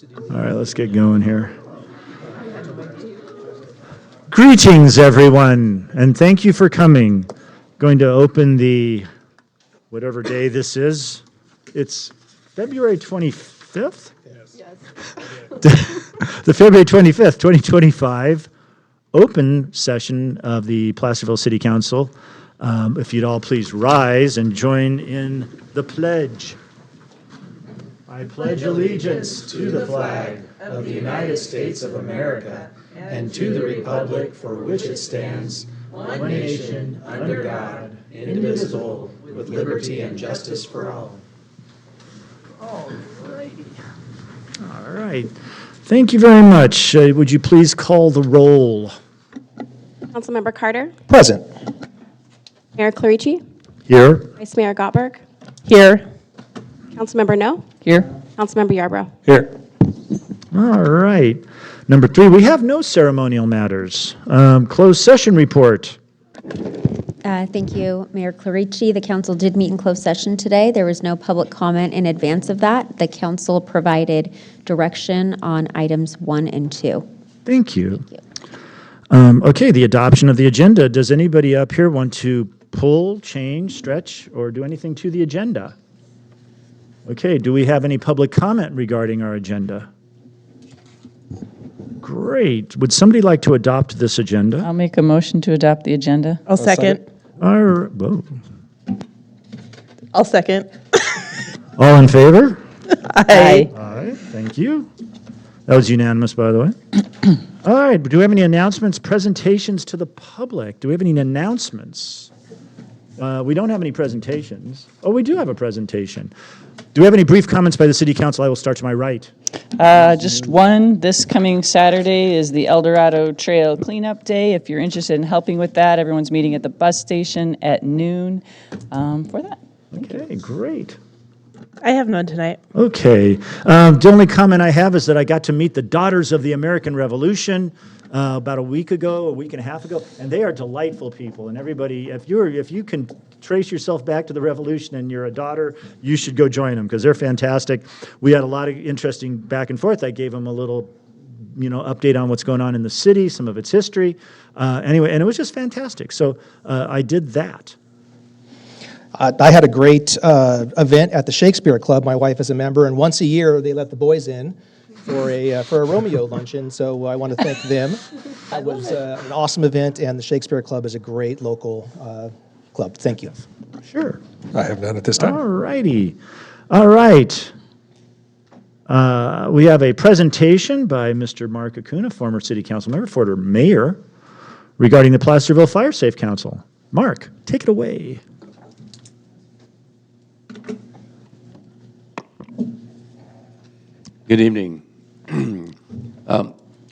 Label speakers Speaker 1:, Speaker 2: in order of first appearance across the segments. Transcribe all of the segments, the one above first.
Speaker 1: All right, let's get going here. Greetings, everyone, and thank you for coming. Going to open the, whatever day this is. It's February 25th? Yes. The February 25th, 2025 open session of the Placerville City Council. If you'd all please rise and join in the pledge. I pledge allegiance to the flag of the United States of America and to the republic for which it stands, one nation, under God, indivisible, with liberty and justice for all. All right. Thank you very much. Would you please call the roll?
Speaker 2: Councilmember Carter.
Speaker 3: Present.
Speaker 2: Mayor Clarici.
Speaker 1: Here.
Speaker 2: Vice Mayor Gottberg.
Speaker 4: Here.
Speaker 2: Councilmember No.
Speaker 4: Here.
Speaker 2: Councilmember Yarbrough.
Speaker 3: Here.
Speaker 1: All right. Number 3, we have no ceremonial matters. Closed session report.
Speaker 5: Thank you, Mayor Clarici. The council did meet in closed session today. There was no public comment in advance of that. The council provided direction on items 1 and 2.
Speaker 1: Thank you. Okay, the adoption of the agenda. Does anybody up here want to pull, change, stretch, or do anything to the agenda? Okay, do we have any public comment regarding our agenda? Great. Would somebody like to adopt this agenda?
Speaker 4: I'll make a motion to adopt the agenda.
Speaker 6: I'll second.
Speaker 1: Whoa.
Speaker 6: I'll second.
Speaker 1: All in favor?
Speaker 6: Aye.
Speaker 1: Aye, thank you. That was unanimous, by the way. All right, do we have any announcements, presentations to the public? Do we have any announcements? We don't have any presentations. Oh, we do have a presentation. Do we have any brief comments by the City Council? I will start to my right.
Speaker 4: Just one, this coming Saturday is the El Dorado Trail Cleanup Day. If you're interested in helping with that, everyone's meeting at the bus station at noon for that.
Speaker 1: Okay, great.
Speaker 6: I have none tonight.
Speaker 1: Okay. The only comment I have is that I got to meet the Daughters of the American Revolution about a week and a half ago, and they are delightful people. And everybody, if you can trace yourself back to the Revolution and you're a daughter, you should go join them because they're fantastic. We had a lot of interesting back and forth. I gave them a little, update on what's going on in the city, some of its history. Anyway, and it was just fantastic. So I did that.
Speaker 3: I had a great event at the Shakespeare Club. My wife is a member, and once a year they let the boys in for a Romeo luncheon. So I want to thank them. It was an awesome event, and the Shakespeare Club is a great local club. Thank you.
Speaker 1: Sure.
Speaker 7: I have none at this time.
Speaker 1: All righty. All right. We have a presentation by Mr. Mark Acuna, former City Council member, former mayor, regarding the Placerville Fire Safe Council. Mark, take it away.
Speaker 8: Good evening.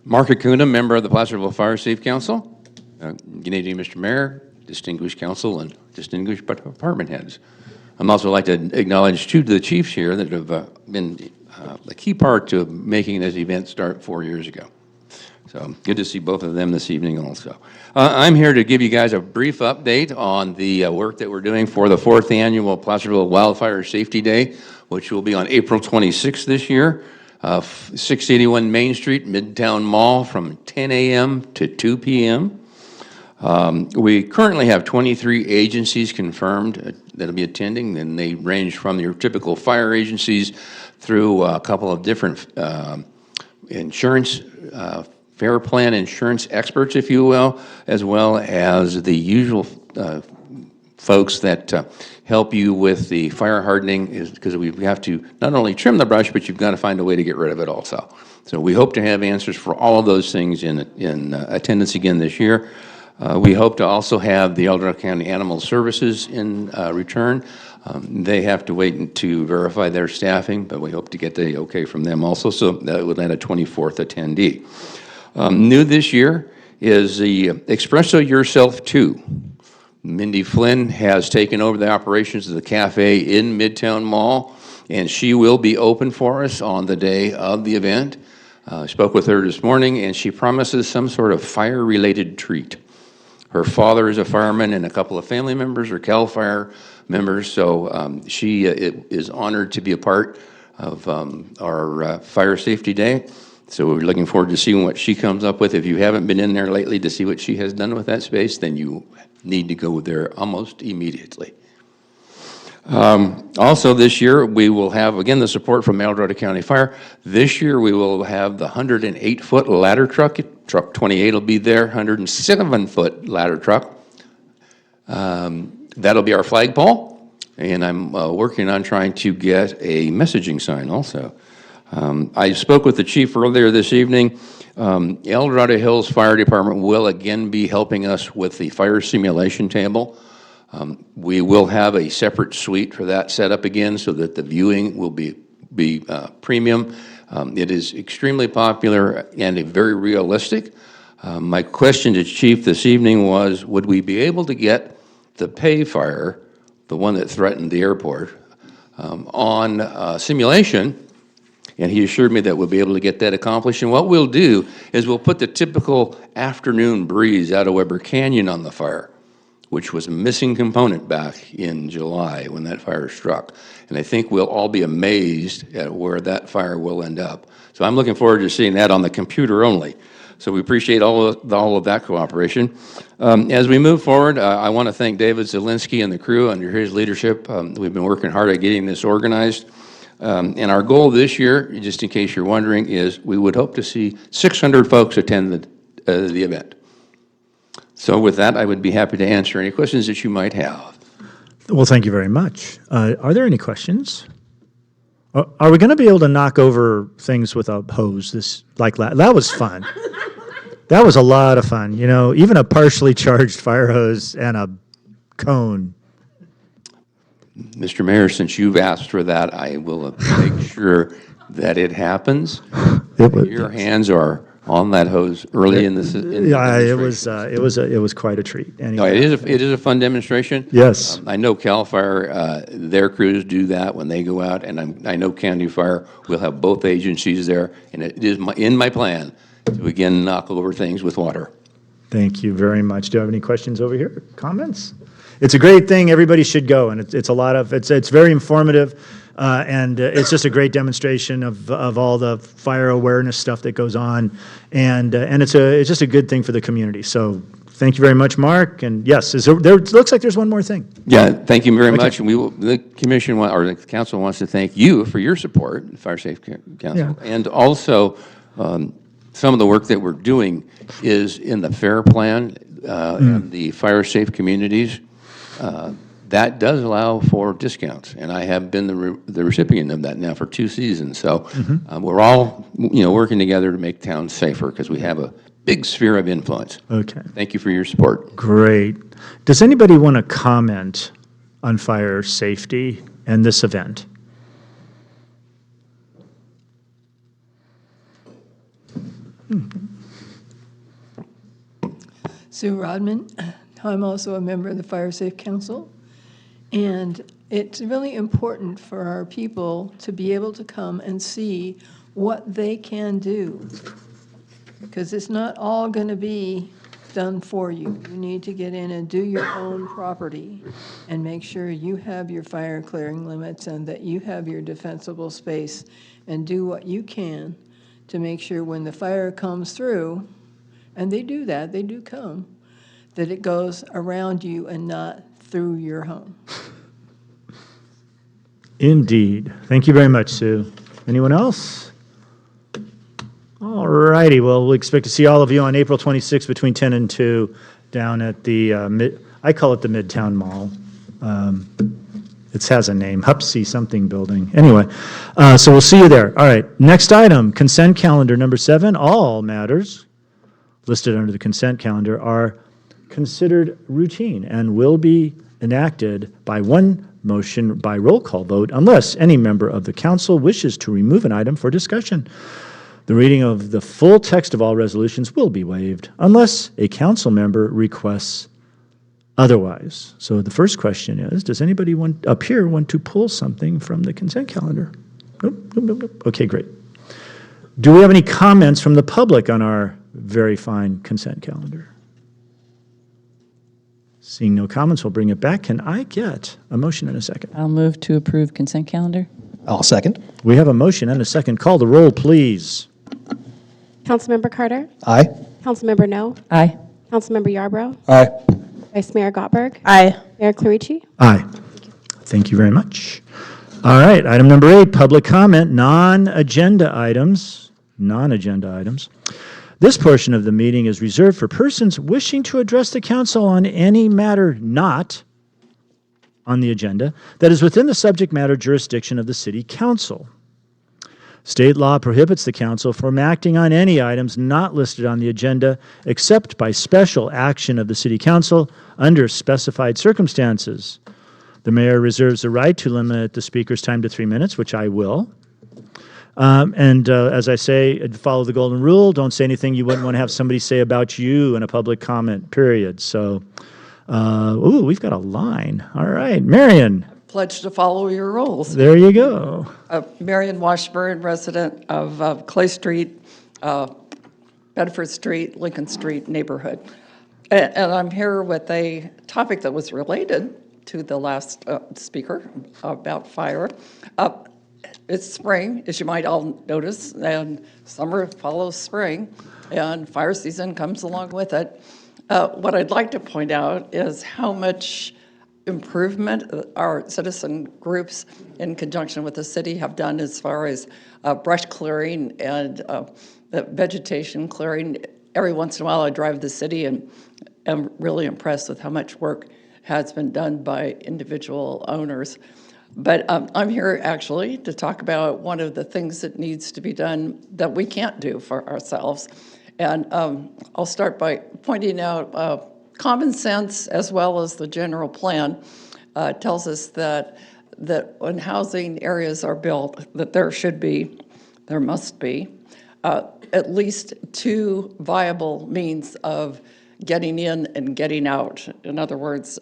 Speaker 8: Mark Acuna, member of the Placerville Fire Safe Council. Good evening, Mr. Mayor, distinguished council, and distinguished department heads. I'd also like to acknowledge two of the chiefs here that have been a key part to making this event start 4 years ago. So good to see both of them this evening also. I'm here to give you guys a brief update on the work that we're doing for the 4th annual Placerville Wildfire Safety Day, which will be on April 26th this year. 681 Main Street, Midtown Mall, from 10 a.m. to 2 p.m. We currently have 23 agencies confirmed that'll be attending, and they range from your typical fire agencies through a couple of different insurance, fair plan insurance experts, if you will, as well as the usual folks that help you with the fire hardening, is because we have to not only trim the brush, but you've got to find a way to get rid of it also. So we hope to have answers for all of those things in attendance again this year. We hope to also have the El Dorado County Animal Services in return. They have to wait to verify their staffing, but we hope to get the okay from them also, so that would add a 24th attendee. New this year is the Espresso Yourself 2. Mindy Flynn has taken over the operations of the cafe in Midtown Mall, and she will be open for us on the day of the event. I spoke with her this morning, and she promises some sort of fire-related treat. Her father is a fireman, and a couple of family members are CAL FIRE members, so she is honored to be a part our Fire Safety Day. So we're looking forward to seeing what she comes up with. If you haven't been in there lately to see what she has done with that space, then you need to go there almost immediately. Also this year, we will have, again, the support from El Dorado County Fire. This year, we will have the 108-foot ladder truck. Truck 28 will be there, 107-foot ladder truck. That'll be our flagpole, and I'm working on trying to get a messaging sign also. I spoke with the chief earlier this evening. El Dorado Hills Fire Department will again be helping us with the fire simulation table. We will have a separate suite for that set up again so that the viewing will be premium. It is extremely popular and very realistic. My question to Chief this evening was, would we be able to get the Pay Fire, the one that threatened the airport, on simulation? And he assured me that we'll be able to get that accomplished. And what we'll do is we'll put the typical afternoon breeze out of Weber Canyon on the fire, which was a missing component back in July when that fire struck. And I think we'll all be amazed at where that fire will end up. So I'm looking forward to seeing that on the computer only. So we appreciate all of that cooperation. As we move forward, I want to thank David Zielinski and the crew under his leadership. We've been working hard at getting this organized. And our goal this year, just in case you're wondering, is we would hope to see 600 folks attend the event. So with that, I would be happy to answer any questions that you might have.
Speaker 1: Well, thank you very much. Are there any questions? Are we going to be able to knock over things with a hose? That was fun. That was a lot of fun. You know, even a partially charged fire hose and a cone.
Speaker 8: Mr. Mayor, since you've asked for that, I will make sure that it happens. Your hands are on that hose early in the
Speaker 1: Yeah,
Speaker 8: demonstration.
Speaker 1: it was quite a treat.
Speaker 8: No,
Speaker 1: Anyway.
Speaker 8: it is a fun demonstration.
Speaker 1: Yes.
Speaker 8: I know CAL FIRE, their crews do that when they go out, and I know County Fire will have both agencies there, and it is in my plan to again knock over things with water.
Speaker 1: Thank you very much. Do you have any questions over here? Comments? It's a great thing. Everybody should go, and it's very informative, and it's just a great demonstration of all the fire awareness stuff that goes on, and it's just a good thing for the community. So thank you very much, Mark. And yes, there looks like there's one more thing.
Speaker 8: Yeah, thank you very much. And the commission or the council wants to thank you for your support, the Fire Safety Council, and also some of the work that we're doing is in the FAIR plan and the fire safe communities. That does allow for discounts, and I have been the recipient of that now for 2 seasons. So we're all working together to make towns safer because we have a big sphere of influence.
Speaker 1: Okay.
Speaker 8: Thank you for your support.
Speaker 1: Great. Does anybody want to comment on fire safety and this event?
Speaker 7: Sue Rodman. I'm also a member of the Fire Safe Council, and it's really important for our people to be able to come and see what they can do, because it's not all going to be done for you. You need to get in and do your own property and make sure you have your fire clearing limits and that you have your defensible space, and do what you can to make sure when the fire comes through, and they do that, they do come, that it goes around you and not through your home.
Speaker 1: Indeed. Thank you very much, Sue. Anyone else? All righty. Well, we expect to see all of you on April 26th between 10 and 2 down at the, I call it the Midtown Mall. It has a name, Hupsy something building. Anyway, so we'll see you there. All right. Next item, consent calendar number 7. All matters listed under the consent calendar are considered routine and will be enacted by one motion by roll call vote unless any member of the council wishes to remove an item for discussion. The reading of the full text of all resolutions will be waived unless a council member requests otherwise. So the first question is, does anybody up here want to pull something from the consent calendar? Nope. Okay, great. Do we have any comments from the public on our very fine consent calendar? Seeing no comments, we'll bring it back. Can I get a motion in a second?
Speaker 4: I'll move to approve consent calendar.
Speaker 3: I'll second.
Speaker 1: We have a motion and a second. Call the roll, please.
Speaker 2: Councilmember Carter,
Speaker 3: Aye.
Speaker 2: Councilmember No,
Speaker 4: Aye.
Speaker 2: Councilmember Yarbrough,
Speaker 3: Aye.
Speaker 2: Vice Mayor Gottberg,
Speaker 6: Aye.
Speaker 2: Mayor Clarici.
Speaker 1: Aye. Thank you very much. All right, item number 8, public comment, non-agenda items. Non-agenda items. This portion of the meeting is reserved for persons wishing to address the council on any matter not on the agenda that is within the subject matter jurisdiction of the city council. State law prohibits the council from acting on any items not listed on the agenda except by special action of the city council under specified circumstances. The mayor reserves the right to limit the speaker's time to 3 minutes, which I will. As I say, follow the golden rule. Don't say anything you wouldn't want to have somebody say about you in a public comment period. So, we've got a line. All right, Marion,
Speaker 9: Pledge to follow your rules.
Speaker 1: there you go.
Speaker 9: Marion Washburn, resident of Clay Street, Bedford Street, Lincoln Street neighborhood. And I'm here with a topic that was related to the last speaker about fire. It's spring, as you might all notice, and summer follows spring, and fire season comes along with it. What I'd like to point out is how much improvement our citizen groups in conjunction with the city have done as far as brush clearing and the vegetation clearing. Every once in a while I drive the city and am really impressed with how much work has been done by individual owners. But I'm here actually to talk about one of the things that needs to be done that we can't do for ourselves. And I'll start by pointing out common sense as well as the general plan tells us that when housing areas are built, that there must be at least 2 viable means of getting in and getting out. In other words,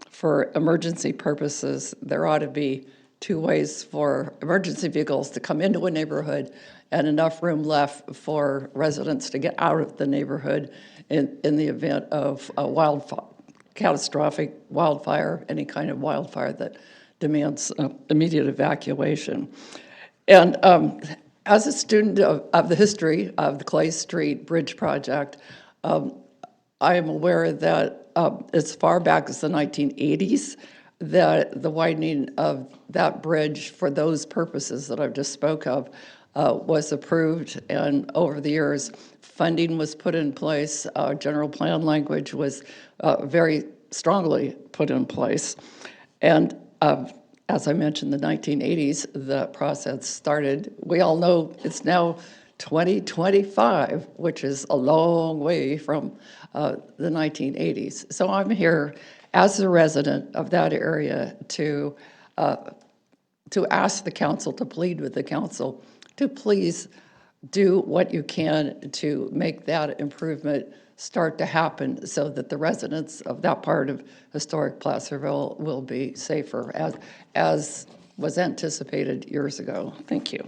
Speaker 9: for emergency purposes, there ought to be 2 ways for emergency vehicles to come into a neighborhood and enough room left for residents to get out of the neighborhood in the event of a catastrophic wildfire, any kind of wildfire that demands immediate evacuation. And as a student of the history of the Clay Street Bridge project, I am aware that as far back as the 1980s, that the widening of that bridge for those purposes that I've just spoke of was approved, and over the years, funding was put in place, general plan language was very strongly put in place. And as I mentioned, the 1980s, the process started. We all know it's now 2025, which is a long way from the 1980s. So I'm here as a resident of that area to ask the council, to plead with the council, to please do what you can to make that improvement start to happen so that the residents of that part of historic Placerville will be safer as was anticipated years ago. Thank you.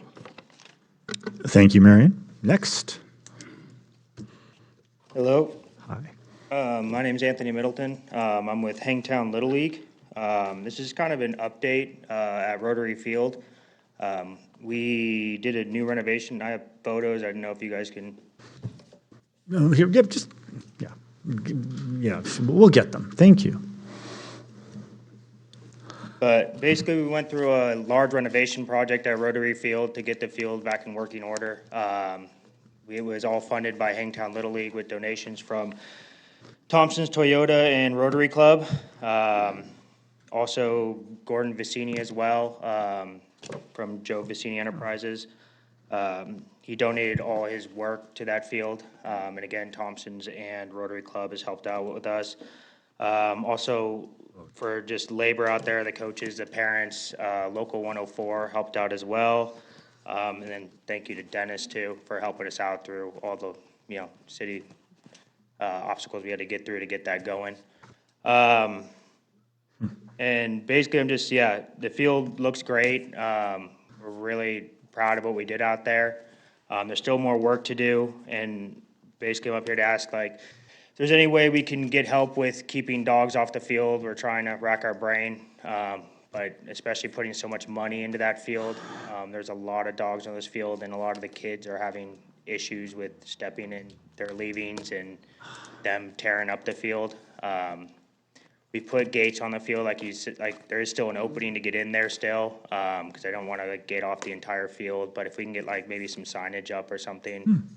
Speaker 1: Thank you, Marion. Next.
Speaker 10: Hello,
Speaker 1: Hi.
Speaker 10: my name is Anthony Middleton. I'm with Hangtown Little League. This is kind of an update at Rotary Field. We did a new renovation. I have photos. I don't know if you guys can.
Speaker 1: No, here, yeah, we'll get them. Thank you.
Speaker 10: But basically, we went through a large renovation project at Rotary Field to get the field back in working order. It was all funded by Hangtown Little League with donations from Thompson's Toyota and Rotary Club. Also, Gordon Vicini as well, from Joe Vicini Enterprises. He donated all his work to that field. And again, Thompson's and Rotary Club has helped out with us. Also, for just labor out there, the coaches, the parents, Local 104 helped out as well. And then thank you to Dennis too for helping us out through all the, city obstacles we had to get through to get that going. And basically I'm just, the field looks great. We're really proud of what we did out there. There's still more work to do, and basically I'm up here to ask, if there's any way we can get help with keeping dogs off the field. We're trying to rack our brain. but especially putting so much money into that field. There's a lot of dogs on this field, and a lot of the kids are having issues with stepping in their leavings and them tearing up the field. We put gates on the field, like you said, like there is still an opening to get in there still, because I don't want to like gate off the entire field. But if we can get like maybe some signage up or something,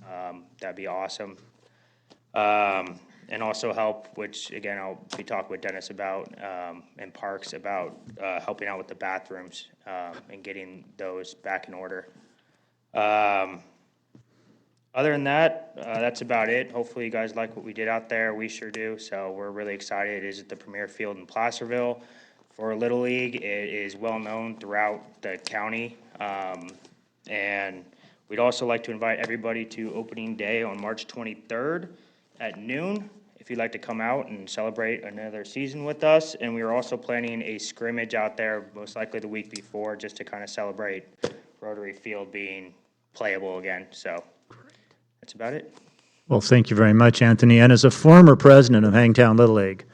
Speaker 10: that'd be awesome. And also help, which again I'll be talking with Dennis about, in parks about helping out with the bathrooms and getting those back in order. Other than that, that's about it. Hopefully you guys like what we did out there. We sure do. So we're really excited. It is at the premier field in Placerville. For Little League, it is well known throughout the county. And we'd also like to invite everybody to opening day on March 23rd at noon. If you'd like to come out and celebrate another season with us. And we are also planning a scrimmage out there, most likely the week before, just to kind of celebrate Rotary Field being playable again. So that's about it.
Speaker 1: Well, thank you very much, Anthony. And as a former president of Hangtown Little League,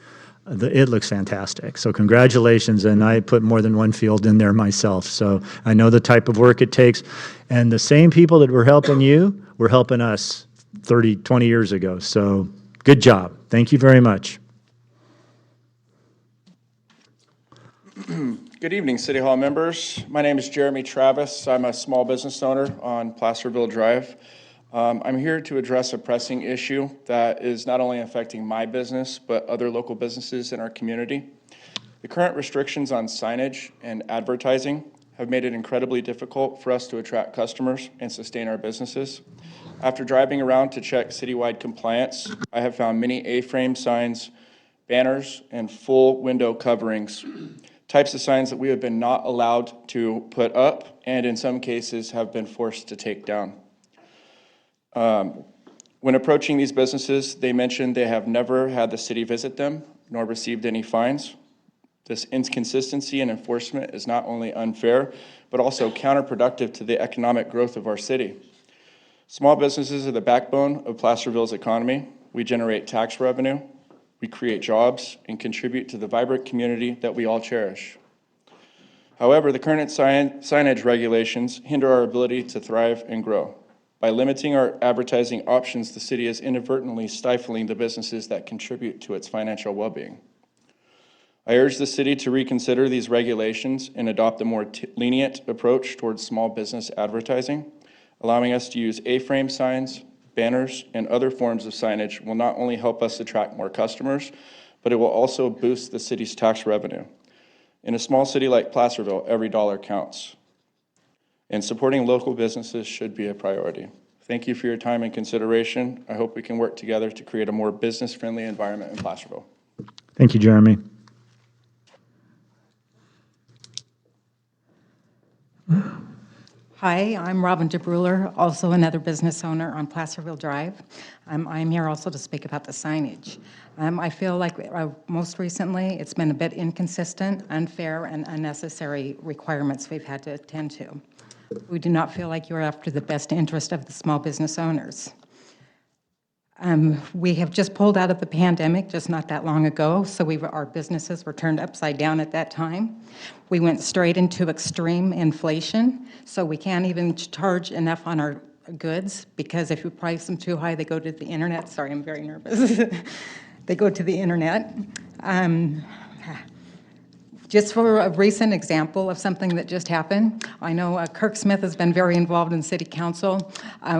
Speaker 1: it looks fantastic. So congratulations. And I put more than one field in there myself. So I know the type of work it takes. And the same people that were helping you were helping us 30, 20 years ago. So good job. Thank you very much.
Speaker 11: Good evening, City Hall members. My name is Jeremy Travis. I'm a small business owner on Placerville Drive. I'm here to address a pressing issue that is not only affecting my business, but other local businesses in our community. The current restrictions on signage and advertising have made it incredibly difficult for us to attract customers and sustain our businesses. After driving around to check citywide compliance, I have found many A-frame signs, banners, and full window coverings, types of signs that we have been not allowed to put up and in some cases have been forced to take down. When approaching these businesses, they mentioned they have never had the city visit them nor received any fines. This inconsistency in enforcement is not only unfair, but also counterproductive to the economic growth of our city. Small businesses are the backbone of Placerville's economy. We generate tax revenue, we create jobs, and contribute to the vibrant community that we all cherish. However, the current signage regulations hinder our ability to thrive and grow. By limiting our advertising options, the city is inadvertently stifling the businesses that contribute to its financial well-being. I urge the city to reconsider these regulations and adopt a more lenient approach towards small business advertising. Allowing us to use A-frame signs, banners, and other forms of signage will not only help us attract more customers, but it will also boost the city's tax revenue. In a small city like Placerville, every dollar counts. And supporting local businesses should be a priority. Thank you for your time and consideration. I hope we can work together to create a more business-friendly environment in Placerville.
Speaker 1: Thank you, Jeremy.
Speaker 12: Hi, I'm Robin DeBruler, also another business owner on Placerville Drive. I'm here also to speak about the signage. I feel like most recently it's been a bit inconsistent, unfair, and unnecessary requirements we've had to attend to. We do not feel like you're after the best interest of the small business owners. We have just pulled out of the pandemic just not that long ago, so our businesses were turned upside down at that time. We went straight into extreme inflation, so we can't even charge enough on our goods because if you price them too high, they go to the internet. Sorry, I'm very nervous. They go to the internet. Just for a recent example of something that just happened, I know Kirk Smith has been very involved in city council.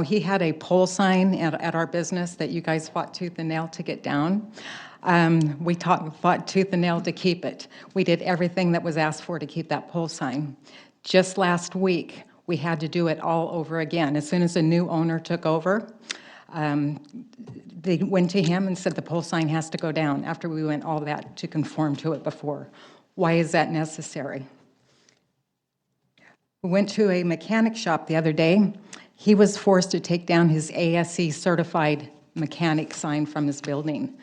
Speaker 12: He had a pole sign at our business that you guys fought tooth and nail to get down. We fought tooth and nail to keep it. We did everything that was asked for to keep that pole sign. Just last week, we had to do it all over again. As soon as a new owner took over, they went to him and said the pole sign has to go down after we went all that to conform to it before. Why is that necessary? We went to a mechanic shop the other day. He was forced to take down his ASE certified mechanic sign from his building.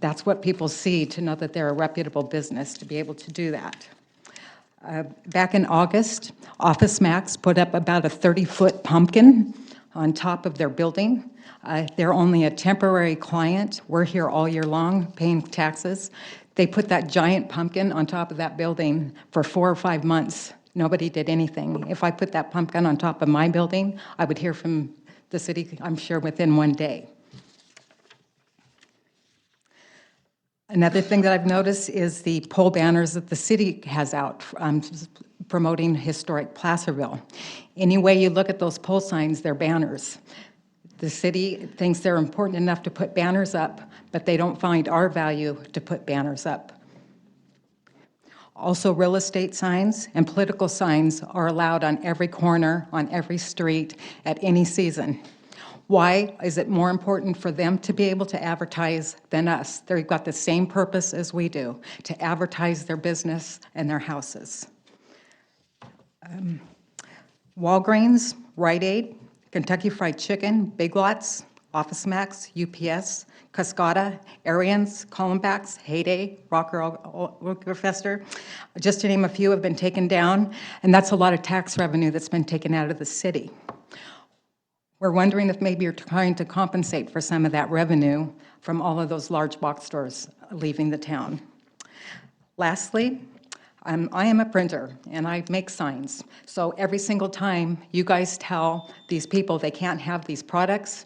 Speaker 12: That's what people see to know that they're a reputable business, to be able to do that. Back in August, Office Max put up about a 30-foot pumpkin on top of their building. They're only a temporary client. We're here all year long paying taxes. They put that giant pumpkin on top of that building for 4 or 5 months. Nobody did anything. If I put that pumpkin on top of my building, I would hear from the city, I'm sure, within 1 day. Another thing that I've noticed is the pole banners that the city has out promoting historic Placerville. Any way you look at those pole signs, they're banners. The city thinks they're important enough to put banners up, but they don't find our value to put banners up. Also, real estate signs and political signs are allowed on every corner, on every street, at any season. Why is it more important for them to be able to advertise than us? They've got the same purpose as we do, to advertise their business and their houses. Walgreens, Rite Aid, Kentucky Fried Chicken, Big Lots, Office Max, UPS, Cascada, Arians, Columbax, Heyday, Rockefeller, just to name a few, have been taken down, and that's a lot of tax revenue that's been taken out of the city. We're wondering if maybe you're trying to compensate for some of that revenue from all of those large box stores leaving the town. Lastly, I am a printer and I make signs. So every single time you guys tell these people they can't have these products,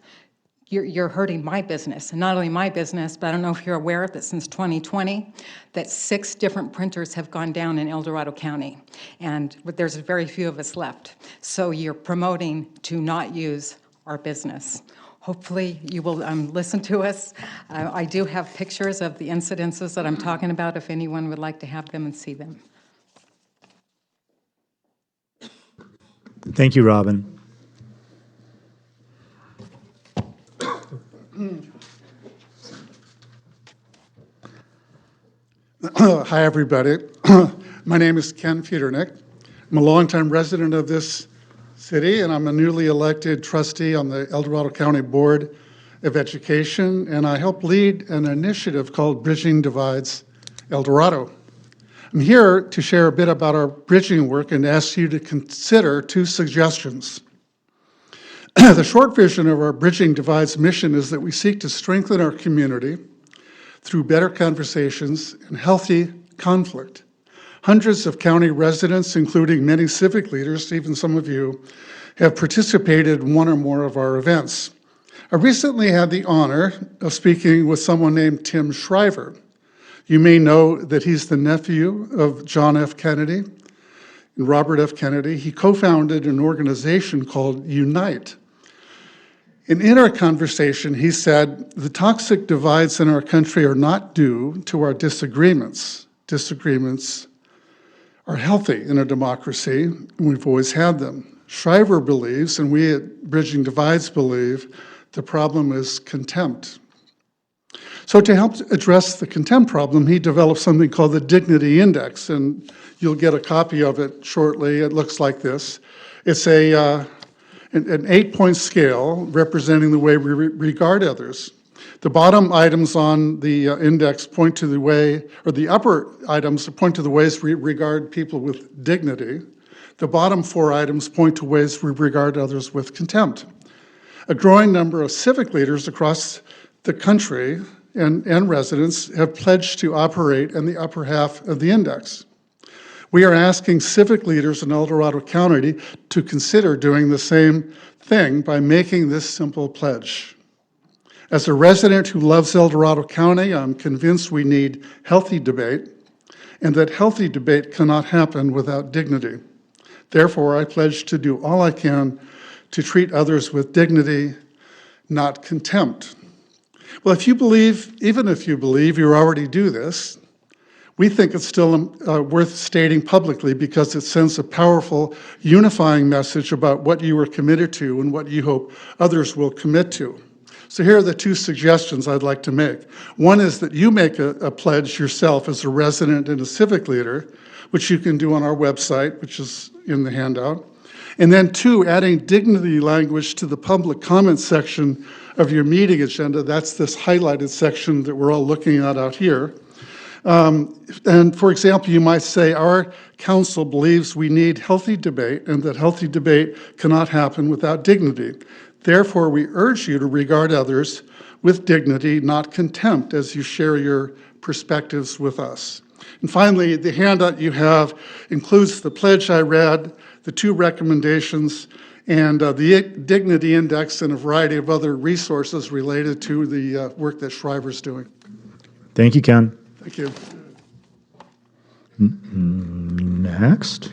Speaker 12: you're hurting my business. And not only my business, but I don't know if you're aware that since 2020, that 6 different printers have gone down in El Dorado County. And there's very few of us left. So you're promoting to not use our business. Hopefully you will listen to us. I do have pictures of the incidences that I'm talking about if anyone would like to have them and see them.
Speaker 1: Thank you, Robin.
Speaker 13: Hi, everybody. My name is Ken Feudernick. I'm a longtime resident of this city, and I'm a newly elected trustee on the El Dorado County Board of Education, and I help lead an initiative called Bridging Divides El Dorado. I'm here to share a bit about our bridging work and ask you to consider 2 suggestions. The short version of our Bridging Divides mission is that we seek to strengthen our community through better conversations and healthy conflict. Hundreds of county residents, including many civic leaders, even some of you, have participated in one or more of our events. I recently had the honor of speaking with someone named Tim Shriver. You may know that he's the nephew of John F. Kennedy and Robert F. Kennedy. He co-founded an organization called Unite. And in our conversation, he said, the toxic divides in our country are not due to our disagreements. Disagreements are healthy in a democracy, and we've always had them. Shriver believes, and we at Bridging Divides believe, the problem is contempt. So to help address the contempt problem, he developed something called the Dignity Index, and you'll get a copy of it shortly. It looks like this. It's an 8-point scale representing the way we regard others. The bottom items on the index point to the way, or the upper items point to the ways we regard people with dignity. The bottom 4 items point to ways we regard others with contempt. A growing number of civic leaders across the country and residents have pledged to operate in the upper half of the index. We are asking civic leaders in El Dorado County to consider doing the same thing by making this simple pledge. As a resident who loves El Dorado County, I'm convinced we need healthy debate, and that healthy debate cannot happen without dignity. Therefore, I pledge to do all I can to treat others with dignity, not contempt. Well, even if you believe you already do this, we think it's still worth stating publicly because it sends a powerful, unifying message about what you are committed to and what you hope others will commit to. So here are the 2 suggestions I'd like to make. One is that you make a pledge yourself as a resident and a civic leader, which you can do on our website, which is in the handout. And then 2, adding dignity language to the public comment section of your meeting agenda. That's this highlighted section that we're all looking at out here. And for example, you might say, our council believes we need healthy debate and that healthy debate cannot happen without dignity. Therefore, we urge you to regard others with dignity, not contempt, as you share your perspectives with us. And finally, the handout you have includes the pledge I read, the 2 recommendations, and the Dignity Index and a variety of other resources related to the work that Shriver's doing.
Speaker 1: Thank you, Ken.
Speaker 13: Thank you.
Speaker 1: Next.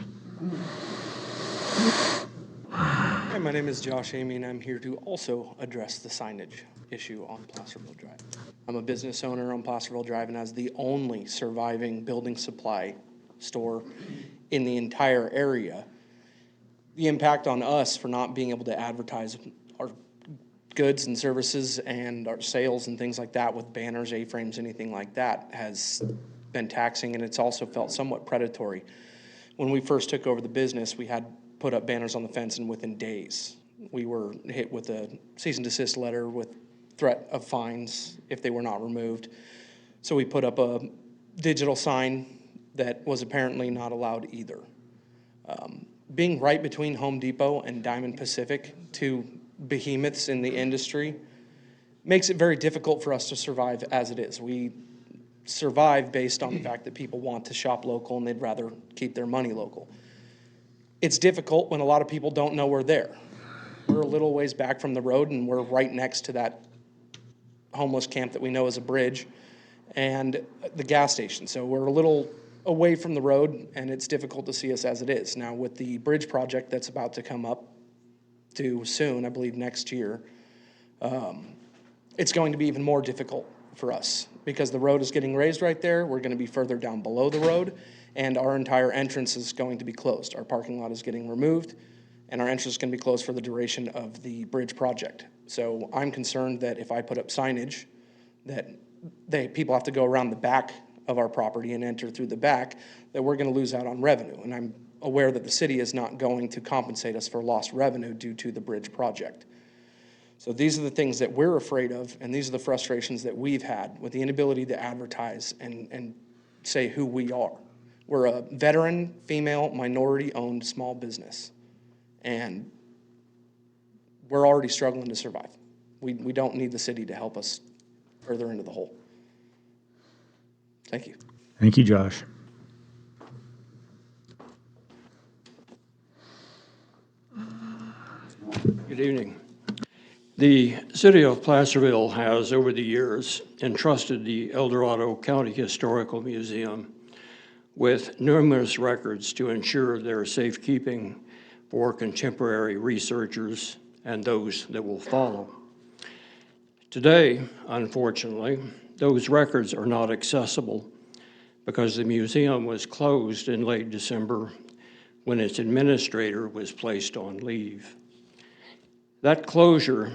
Speaker 14: Hi, my name is Josh Amy, and I'm here to also address the signage issue on Placerville Drive. I'm a business owner on Placerville Drive, and as the only surviving building supply store in the entire area, the impact on us for not being able to advertise our goods and services and our sales and things like that with banners, A-frames, anything like that has been taxing, and it's also felt somewhat predatory. When we first took over the business, we had put up banners on the fence, and within days, we were hit with a cease and desist letter with threat of fines if they were not removed. So we put up a digital sign that was apparently not allowed either. Being right between Home Depot and Diamond Pacific, 2 behemoths in the industry, makes it very difficult for us to survive as it is. We survive based on the fact that people want to shop local and they'd rather keep their money local. It's difficult when a lot of people don't know we're there. We're a little ways back from the road, and we're right next to that homeless camp that we know as a bridge and the gas station. So we're a little away from the road, and it's difficult to see us as it is. Now, with the bridge project that's about to come up due soon, I believe next year, it's going to be even more difficult for us because the road is getting raised right there. We're going to be further down below the road, and our entire entrance is going to be closed. Our parking lot is getting removed, and our entrance is going to be closed for the duration of the bridge project. So I'm concerned that if I put up signage that people have to go around the back of our property and enter through the back, that we're going to lose out on revenue. And I'm aware that the city is not going to compensate us for lost revenue due to the bridge project. So these are the things that we're afraid of, and these are the frustrations that we've had with the inability to advertise and say who we are. We're a veteran, female, minority-owned small business, and we're already struggling to survive. We don't need the city to help us further into the hole. Thank you.
Speaker 1: Thank you, Josh.
Speaker 15: Good evening. The city of Placerville has, over the years, entrusted the El Dorado County Historical Museum with numerous records to ensure their safekeeping for contemporary researchers and those that will follow. Today, unfortunately, those records are not accessible because the museum was closed in late December when its administrator was placed on leave. That closure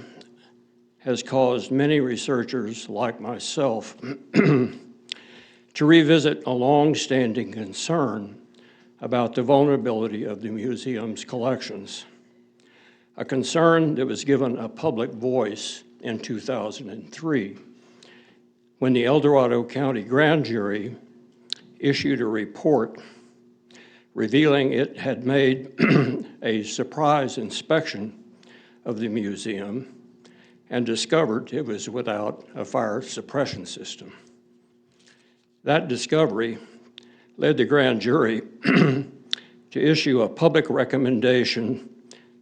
Speaker 15: has caused many researchers like myself to revisit a long-standing concern about the vulnerability of the museum's collections, a concern that was given a public voice in 2003 when the El Dorado County Grand Jury issued a report revealing it had made a surprise inspection of the museum and discovered it was without a fire suppression system. That discovery led the grand jury to issue a public recommendation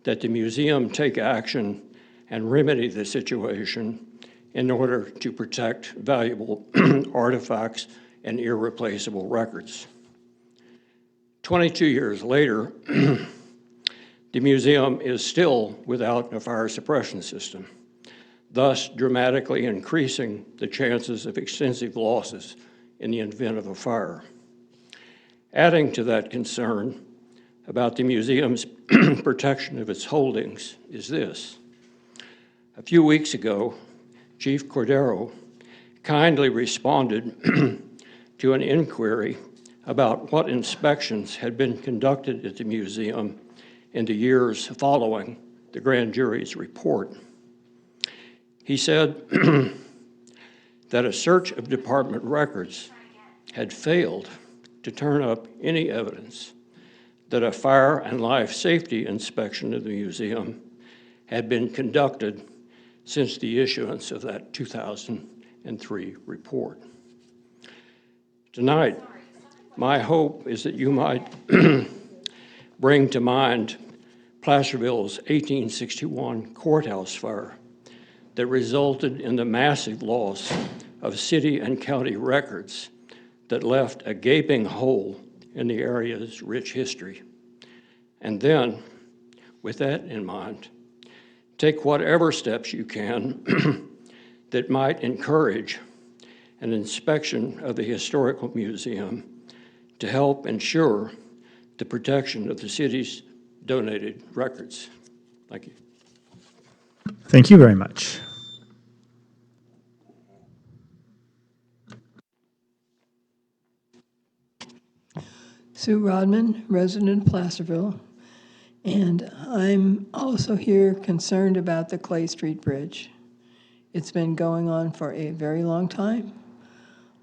Speaker 15: that the museum take action and remedy the situation in order to protect valuable artifacts and irreplaceable records. 22 years later, the museum is still without a fire suppression system, thus dramatically increasing the chances of extensive losses in the event of a fire. Adding to that concern about the museum's protection of its holdings is this. A few weeks ago, Chief Cordero kindly responded to an inquiry about what inspections had been conducted at the museum in the years following the grand jury's report. He said that a search of department records had failed to turn up any evidence that a fire and life safety inspection of the museum had been conducted since the issuance of that 2003 report. Tonight, my hope is that you might bring to mind Placerville's 1861 courthouse fire that resulted in the massive loss of city and county records that left a gaping hole in the area's rich history. And then, with that in mind, take whatever steps you can that might encourage an inspection of the Historical Museum to help ensure the protection of the city's donated records. Thank you.
Speaker 1: Thank you very much.
Speaker 7: Sue Rodman, resident of Placerville, and I'm also here concerned about the Clay Street Bridge. It's been going on for a very long time.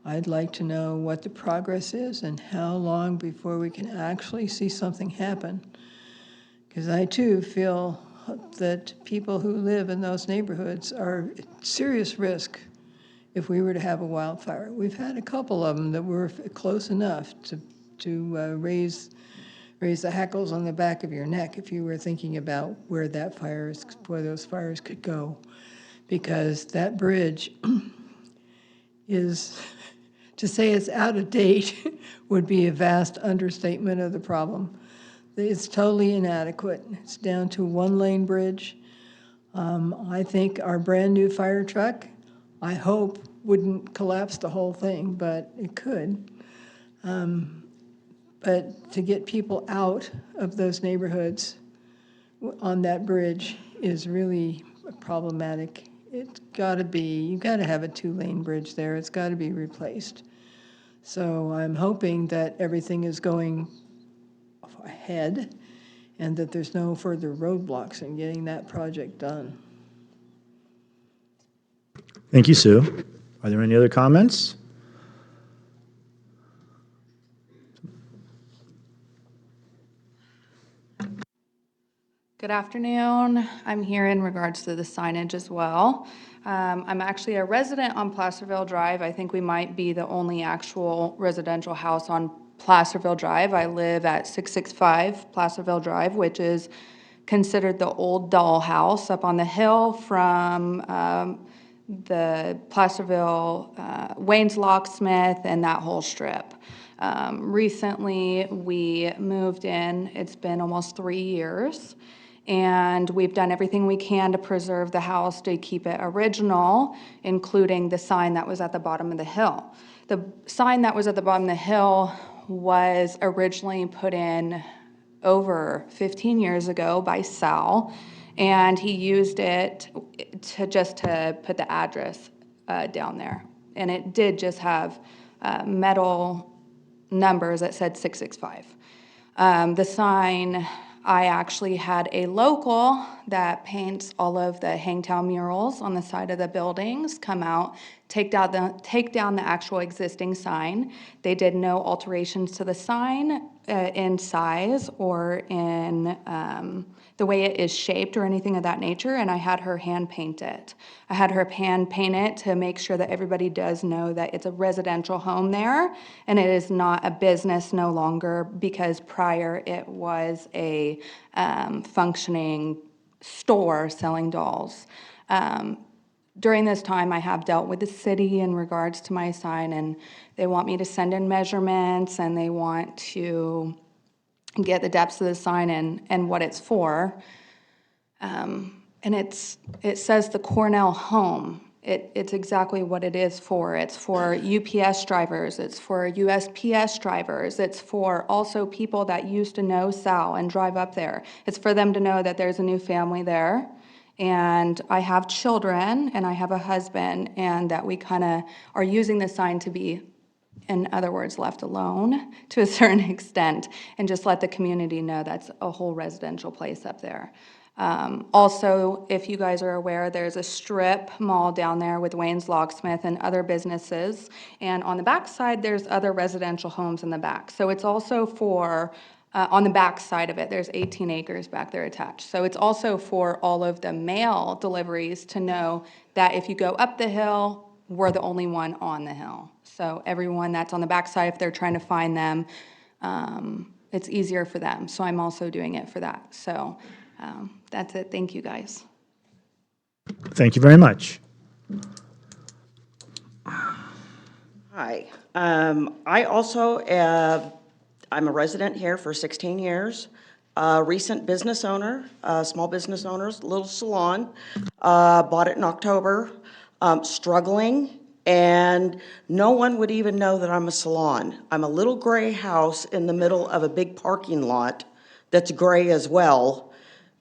Speaker 7: I'd like to know what the progress is and how long before we can actually see something happen. Because I too feel that people who live in those neighborhoods are at serious risk if we were to have a wildfire. We've had a couple of them that were close enough to raise the hackles on the back of your neck if you were thinking about where those fires could go, because that bridge is, to say it's out of date would be a vast understatement of the problem. It's totally inadequate. It's down to one-lane bridge. I think our brand-new fire truck, I hope, wouldn't collapse the whole thing, but it could. But to get people out of those neighborhoods on that bridge is really problematic. It's got to be, you've got to have a two-lane bridge there. It's got to be replaced. So I'm hoping that everything is going ahead and that there's no further roadblocks in getting that project done.
Speaker 1: Thank you, Sue. Are there any other comments?
Speaker 16: Good afternoon. I'm here in regards to the signage as well. I'm actually a resident on Placerville Drive. I think we might be the only actual residential house on Placerville Drive. I live at 665 Placerville Drive, which is considered the old doll house up on the hill from the Placerville, Wayne's Locksmith, and that whole strip. Recently, we moved in. It's been almost 3 years. And we've done everything we can to preserve the house, to keep it original, including the sign that was at the bottom of the hill. The sign that was at the bottom of the hill was originally put in over 15 years ago by Sal, and he used it to put the address down there. And it did just have metal numbers that said 665. The sign, I actually had a local that paints all of the Hangtown murals on the side of the buildings come out, take down the actual existing sign. They did no alterations to the sign in size or in the way it is shaped or anything of that nature, and I had her hand paint it. I had her hand paint it to make sure that everybody does know that it's a residential home there, and it is not a business no longer, because prior it was a functioning store selling dolls. During this time, I have dealt with the city in regards to my sign, and they want me to send in measurements, and they want to get the depths of the sign and what it's for. And it says the Cornell Home. It's exactly what it is for. It's for UPS drivers. It's for USPS drivers. It's for also people that used to know Sal and drive up there. It's for them to know that there's a new family there. And I have children, and I have a husband, and that we kind of are using the sign to be, in other words, left alone to a certain extent, and just let the community know that's a whole residential place up there. Also, if you guys are aware, there's a strip mall down there with Wayne's Locksmith and other businesses, and on the back side, there's other residential homes in the back. So it's also for on the back side of it. There's 18 acres back there attached. So it's also for all of the mail deliveries to know that if you go up the hill, we're the only one on the hill. So everyone that's on the back side, if they're trying to find them, it's easier for them. So I'm also doing it for that. So that's it. Thank you, guys.
Speaker 1: Thank you very much.
Speaker 17: Hi. I also, I'm a resident here for 16 years, recent business owner, small business owners, little salon, bought it in October, struggling, and no one would even know that I'm a salon. I'm a little gray house in the middle of a big parking lot that's gray as well.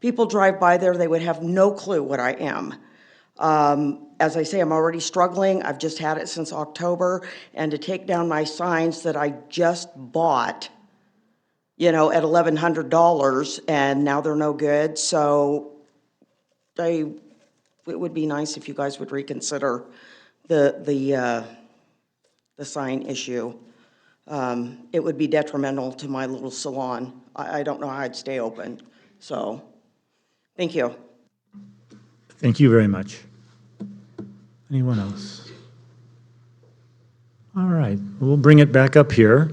Speaker 17: People drive by there, they would have no clue what I am. As I say, I'm already struggling. I've just had it since October, and to take down my signs that I just bought, you know, at $1,100, and now they're no good. So it would be nice if you guys would reconsider the sign issue. It would be detrimental to my little salon. I don't know how I'd stay open. So, thank you.
Speaker 1: Thank you very much. Anyone else? All right, we'll bring it back up here.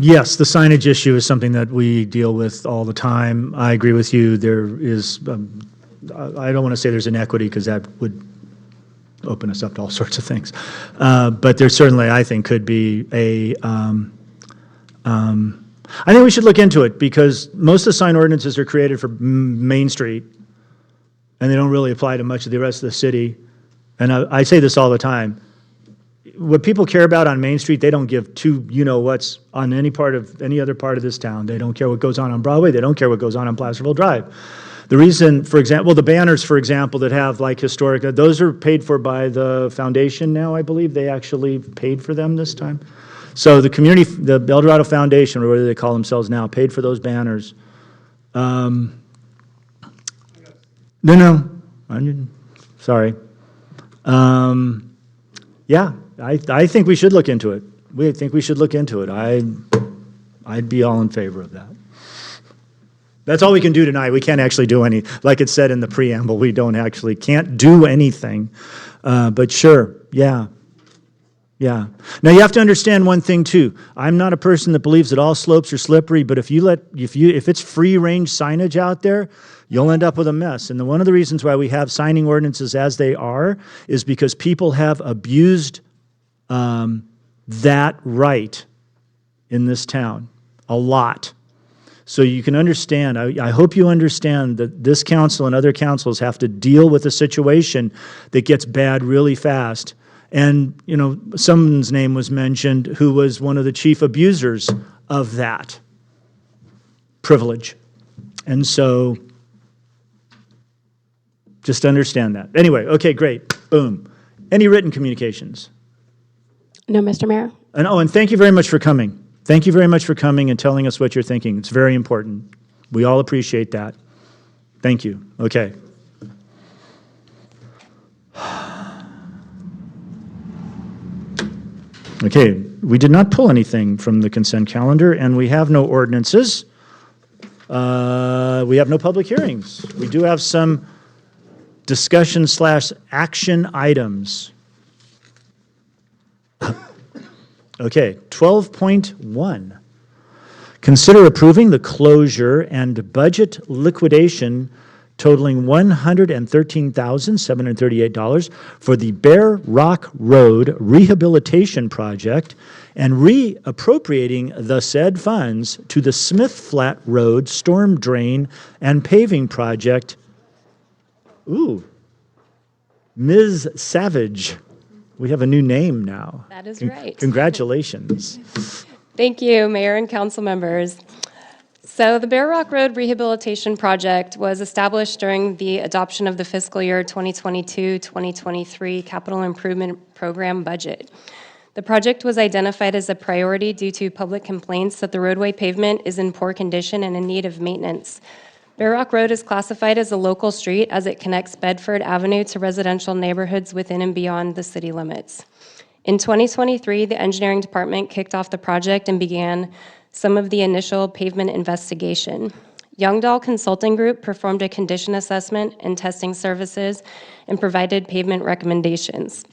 Speaker 1: Yes, the signage issue is something that we deal with all the time. I agree with you. There is, I don't want to say there's inequity because that would open us up to all sorts of things. But there certainly, I think, could be I think we should look into it because most of the sign ordinances are created for Main Street and they don't really apply to much of the rest of the city. And I say this all the time. What people care about on Main Street, they don't give two you-know-whats on any other part of this town. They don't care what goes on Broadway. They don't care what goes on Placerville Drive. The reason, for example, the banners, for example, that have like historic, those are paid for by the foundation now, I believe. They actually paid for them this time. So the community, the El Dorado Foundation, or whatever they call themselves now, paid for those banners. No, sorry. Yeah, I think we should look into it. We think we should look into it. I'd be all in favor of that. That's all we can do tonight. We can't actually do any, like it said in the preamble, we can't do anything. But sure, yeah. Yeah. Now you have to understand one thing too. I'm not a person that believes that all slopes are slippery, but if it's free range signage out there, you'll end up with a mess. And one of the reasons why we have signing ordinances as they are is because people have abused that right in this town a lot. So you can understand, I hope you understand that this council and other councils have to deal with a situation that gets bad really fast. And, someone's name was mentioned who was one of the chief abusers of that privilege. And so just understand that. Anyway, okay, great. Boom. Any written communications?
Speaker 2: No, Mr. Mayor.
Speaker 1: And thank you very much for coming. Thank you very much for coming and telling us what you're thinking. It's very important. We all appreciate that. Thank you. Okay. Okay, we did not pull anything from the consent calendar, and we have no ordinances. We have no public hearings. We do have some discussion/action items. Okay, 12.1. Consider approving the closure and budget liquidation totaling $113,738 for the Bear Rock Road Rehabilitation Project and reappropriating the said funds to the Smith Flat Road Storm Drain and Paving Project. Ooh, Ms. Savage. We have a new name now.
Speaker 2: That is right.
Speaker 1: Congratulations.
Speaker 2: Thank you, Mayor and council members. So the Bear Rock Road Rehabilitation Project was established during the adoption of the fiscal year 2022-2023 Capital Improvement Program budget. The project was identified as a priority due to public complaints that the roadway pavement is in poor condition and in need of maintenance. Bear Rock Road is classified as a local street as it connects Bedford Avenue to residential neighborhoods within and beyond the city limits. In 2023, the engineering department kicked off the project and began some of the initial pavement investigation. Youngdahl Consulting Group performed a condition assessment and testing services and provided pavement recommendations.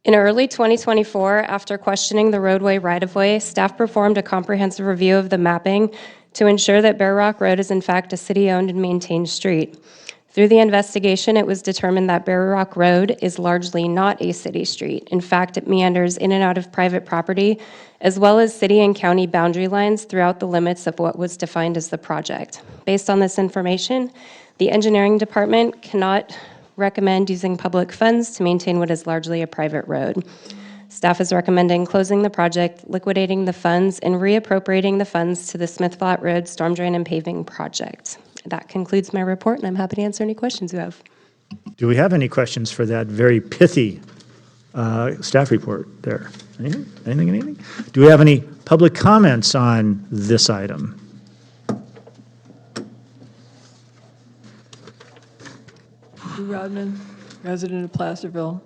Speaker 2: In early 2024, after questioning the roadway right-of-way, staff performed a comprehensive review of the mapping to ensure that Bear Rock Road is in fact a city-owned and maintained street. Through the investigation, it was determined that Bear Rock Road is largely not a city street. In fact, it meanders in and out of private property, as well as city and county boundary lines throughout the limits of what was defined as the project. Based on this information, the engineering department cannot recommend using public funds to maintain what is largely a private road. Staff is recommending closing the project, liquidating the funds, and reappropriating the funds to the Smith Flat Road Storm Drain and Paving Project. That concludes my report, and I'm happy to answer any questions you have.
Speaker 1: Do we have any questions for that very pithy staff report there? Anything? Anything? Do we have any public comments on this item?
Speaker 7: Lou Rodman, resident of Placerville.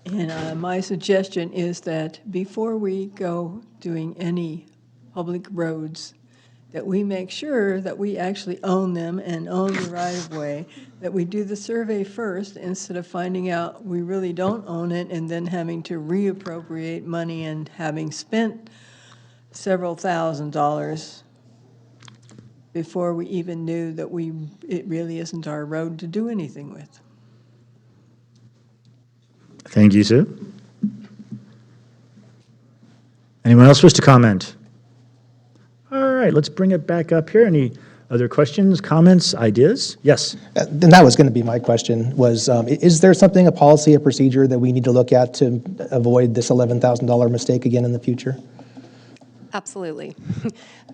Speaker 7: And my suggestion is that before we go doing any public roads, that we make sure that we actually own them and own the right-of-way, that we do the survey first instead of finding out we really don't own it and then having to reappropriate money and having spent several $1,000s before we even knew that it really isn't our road to do anything with.
Speaker 1: Thank you, Sue. Anyone else wish to comment? All right, let's bring it back up here. Any other questions, comments, ideas? Yes?
Speaker 3: And that was going to be my question, was is there something, a policy, a procedure that we need to look at to avoid this $11,000 mistake again in the future?
Speaker 2: Absolutely.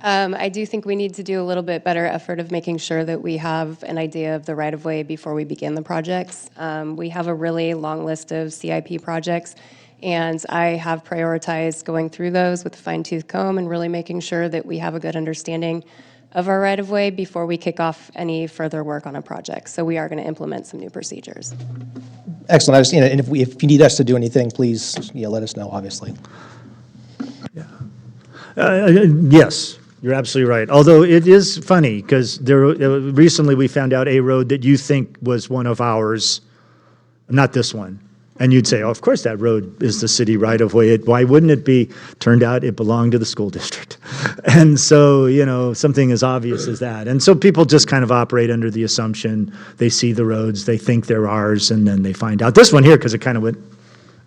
Speaker 2: I do think we need to do a little bit better effort of making sure that we have an idea of the right-of-way before we begin the projects. We have a really long list of CIP projects, and I have prioritized going through those with a fine-tooth comb and really making sure that we have a good understanding of our right-of-way before we kick off any further work on a project. So we are going to implement some new procedures.
Speaker 3: Excellent. I just, and if you need us to do anything, please let us know, obviously.
Speaker 1: Yes, you're absolutely right. Although it is funny because recently we found out a road that you think was one of ours, not this one. And you'd say, oh, of course that road is the city right-of-way. Why wouldn't it be? Turned out it belonged to the school district. And so, something as obvious as that. And so people just kind of operate under the assumption they see the roads, they think they're ours, and then they find out this one here, because it kind of went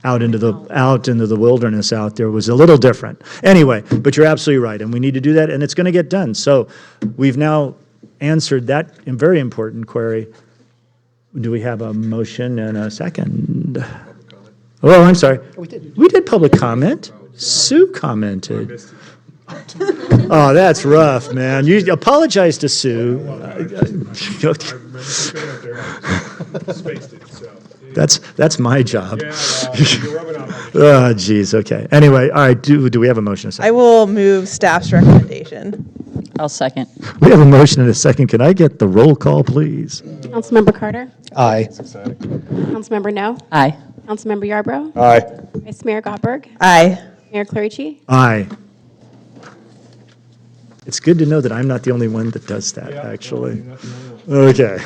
Speaker 1: out into the wilderness out there, was a little different. Anyway, but you're absolutely right, and we need to do that, and it's going to get done. So we've now answered that very important query. Do we have a motion and a second? Oh, I'm sorry. We did public comment. Sue commented. Oh, that's rough, man. You apologize to Sue. That's my job. Oh, geez, okay. Anyway, all right, do we have a motion and a second?
Speaker 6: I will move staff's recommendation.
Speaker 4: I'll second.
Speaker 1: We have a motion and a second. Can I get the roll call, please?
Speaker 18: Councilmember Carter?
Speaker 3: Aye.
Speaker 18: Councilmember No?
Speaker 4: Aye.
Speaker 18: Councilmember Yarbrough?
Speaker 3: Aye.
Speaker 18: Vice Mayor Gottberg?
Speaker 6: Aye.
Speaker 18: Mayor Clarici?
Speaker 1: Aye. It's good to know that I'm not the only one that does that, actually. Okay.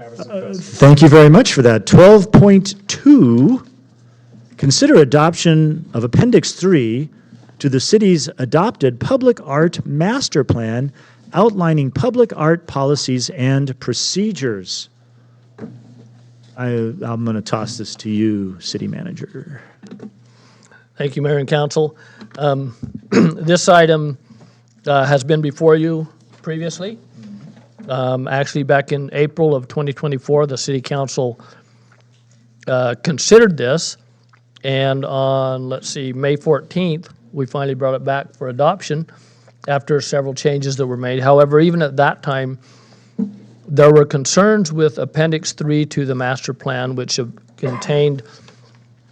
Speaker 1: Thank you very much for that. 12.2, consider adoption of Appendix 3 to the city's adopted public art master plan outlining public art policies and procedures. I'm going to toss this to you, City Manager.
Speaker 19: Thank you, Mayor and Council. This item has been before you previously. Actually, back in April of 2024, the City Council considered this, and on, May 14th, we finally brought it back for adoption after several changes that were made. However, even at that time, there were concerns with Appendix 3 to the master plan, which contained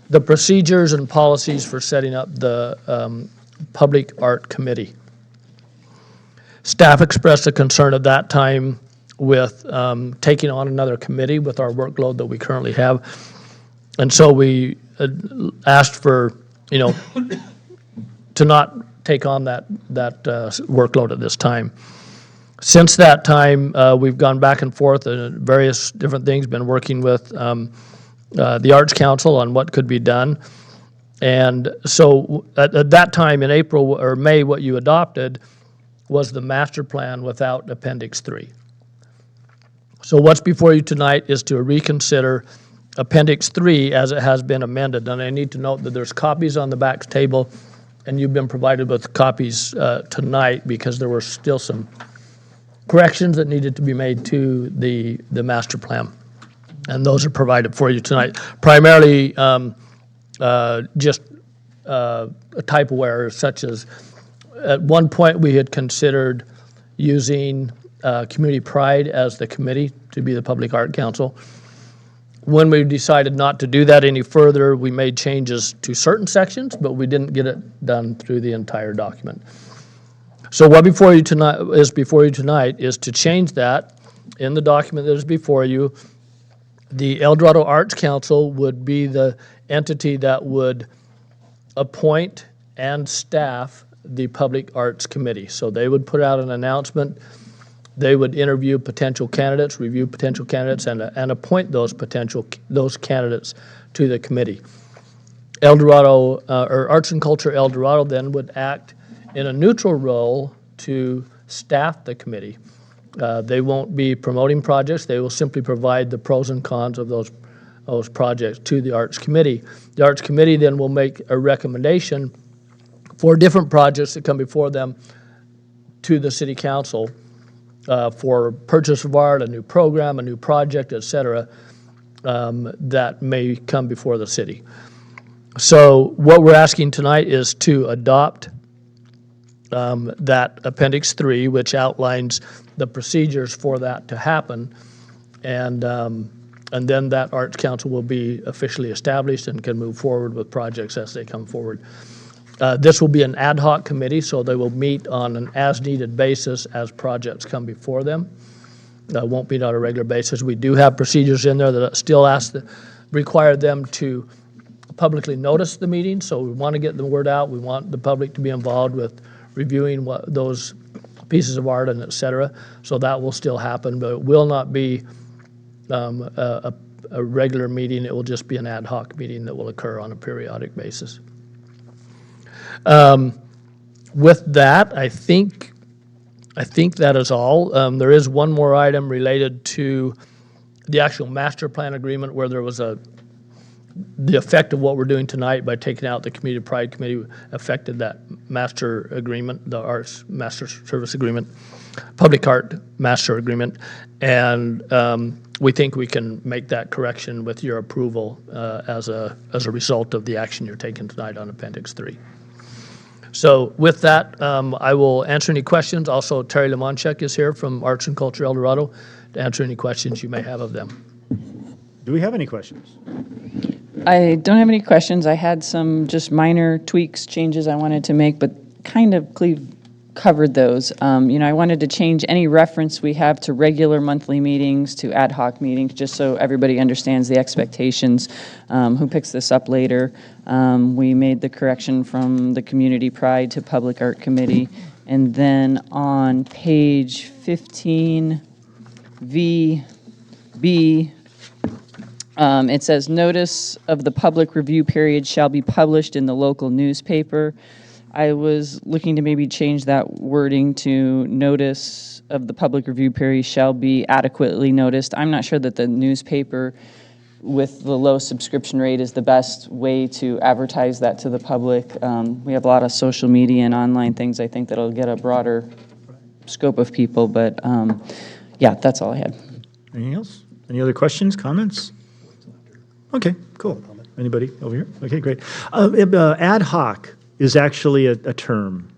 Speaker 19: the procedures and policies for setting up the Public Art Committee. Staff expressed a concern at that time with taking on another committee with our workload that we currently have. And so we asked for, to not take on that workload at this time. Since that time, we've gone back and forth on various different things, been working with the Arts Council on what could be done. And so at that time in April or May, what you adopted was the master plan without Appendix 3. So what's before you tonight is to reconsider Appendix 3 as it has been amended. And I need to note that there's copies on the back table, and you've been provided with copies tonight because there were still some corrections that needed to be made to the master plan. And those are provided for you tonight. Primarily just a typo error, such as at one point we had considered using Community Pride as the committee to be the Public Art Council. When we decided not to do that any further, we made changes to certain sections, but we didn't get it done through the entire document. So what before you tonight is to change that in the document that is before you. The El Dorado Arts Council would be the entity that would appoint and staff the Public Arts Committee. So they would put out an announcement. They would interview potential candidates, review potential candidates, and appoint those candidates to the committee. El Dorado, or Arts and Culture El Dorado then would act in a neutral role to staff the committee. They won't be promoting projects. They will simply provide the pros and cons of those projects to the Arts Committee. The Arts Committee then will make a recommendation for different projects that come before them to the City Council for purchase of art, a new program, a new project, et cetera, that may come before the city. So what we're asking tonight is to adopt that Appendix 3, which outlines the procedures for that to happen, and then that Arts Council will be officially established and can move forward with projects as they come forward. This will be an ad hoc committee, so they will meet on an as-needed basis as projects come before them. Won't meet on a regular basis. We do have procedures in there that still require them to publicly notice the meeting, so we want to get the word out. We want the public to be involved with reviewing those pieces of art and et cetera. So that will still happen, but it will not be a regular meeting. It will just be an ad hoc meeting that will occur on a periodic basis. With that, I think that is all. There is one more item related to the actual master plan agreement where there was the effect of what we're doing tonight by taking out the Community Pride Committee affected that master agreement, the Arts Master Service Agreement, Public Art Master Agreement, and we think we can make that correction with your approval as a result of the action you're taking tonight on Appendix 3. So with that, I will answer any questions. Also, Terry Lamonchek is here from Arts and Culture El Dorado to answer any questions you may have of them.
Speaker 1: Do we have any questions?
Speaker 4: I don't have any questions. I had some just minor tweaks, changes I wanted to make, but kind of Cleve covered those. I wanted to change any reference we have to regular monthly meetings to ad hoc meetings, just so everybody understands the expectations. Who picks this up later? We made the correction from the Community Pride to Public Art Committee. And then on page 15, VB, it says, notice of the public review period shall be published in the local newspaper. I was looking to maybe change that wording to notice of the public review period shall be adequately noticed. I'm not sure that the newspaper with the low subscription rate is the best way to advertise that to the public. We have a lot of social media and online things I think that'll get a broader scope of people, but yeah, that's all I had.
Speaker 1: Anything else? Any other questions, comments? Okay, cool. Anybody over here? Okay, great. Ad hoc is actually a term.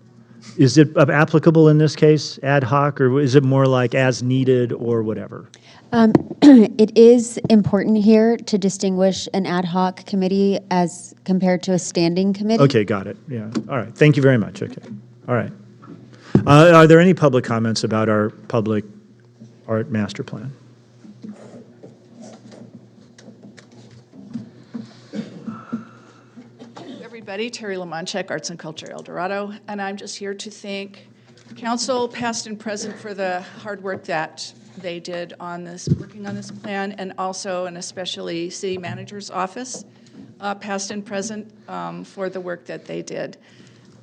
Speaker 1: Is it applicable in this case, ad hoc, or is it more like as needed or whatever?
Speaker 5: It is important here to distinguish an ad hoc committee as compared to a standing committee.
Speaker 1: Okay, got it. Yeah. All right. Thank you very much. Okay. All right. Are there any public comments about our public art master plan?
Speaker 20: Everybody, Terry Lamonchek, Arts and Culture El Dorado, and I'm just here to thank council, past and present, for the hard work that they did on this, working on this plan, and also and especially city manager's office, past and present, for the work that they did.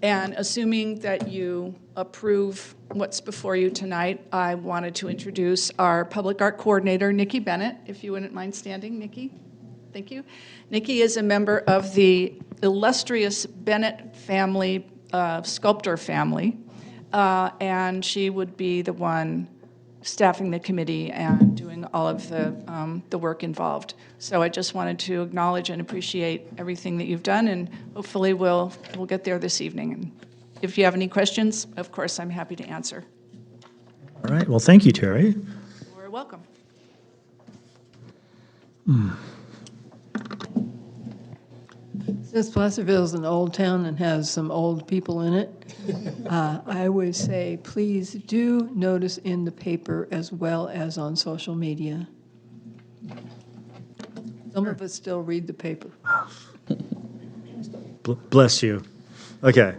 Speaker 20: And assuming that you approve what's before you tonight, I wanted to introduce our public art coordinator, Nikki Bennett, if you wouldn't mind standing, Nikki. Thank you. Nikki is a member of the illustrious Bennett family, sculptor family, and she would be the one staffing the committee and doing all of the work involved. So I just wanted to acknowledge and appreciate everything that you've done, and hopefully we'll get there this evening. And if you have any questions, of course, I'm happy to answer.
Speaker 1: All right, well, thank you, Terry.
Speaker 20: You're welcome.
Speaker 7: Since Placerville is an old town and has some old people in it, I would say please do notice in the paper as well as on social media. Some of us still read the paper.
Speaker 1: Bless you. Okay.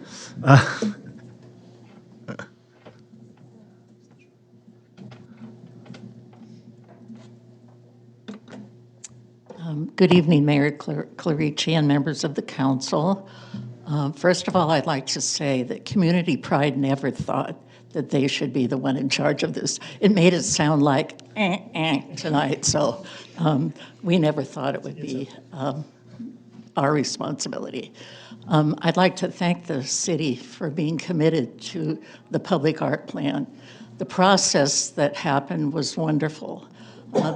Speaker 21: Good evening, Mayor Clarici and members of the council. First of all, I'd like to say that Community Pride never thought that they should be the one in charge of this. It made it sound like tonight, so we never thought it would be our responsibility. I'd like to thank the city for being committed to the public art plan. The process that happened was wonderful.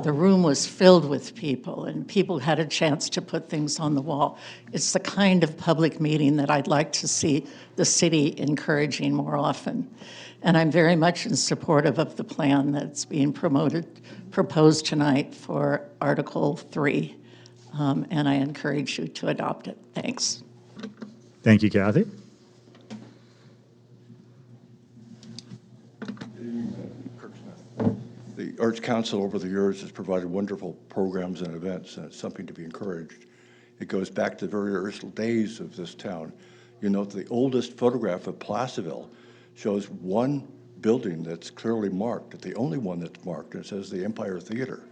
Speaker 21: The room was filled with people, and people had a chance to put things on the wall. It's the kind of public meeting that I'd like to see the city encouraging more often. And I'm very much in support of the plan that's being proposed tonight for Article 3, and I encourage you to adopt it. Thanks.
Speaker 1: Thank you, Kathy.
Speaker 22: The Arts Council over the years has provided wonderful programs and events, and it's something to be encouraged. It goes back to the very early days of this town. You note the oldest photograph of Placerville shows one building that's clearly marked, the only one that's marked, and it says the Empire Theater,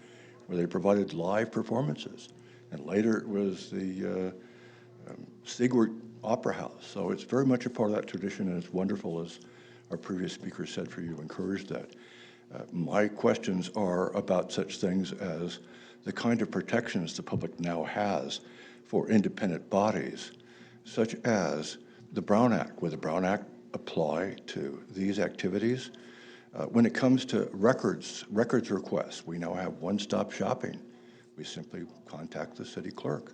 Speaker 22: where they provided live performances. And later it was the Stigwart Opera House. So it's very much a part of that tradition, and it's wonderful, as our previous speaker said, for you to encourage that. My questions are about such things as the kind of protections the public now has for independent bodies, such as the Brown Act. Would the Brown Act apply to these activities? When it comes to records requests, we now have one-stop shopping. We simply contact the city clerk.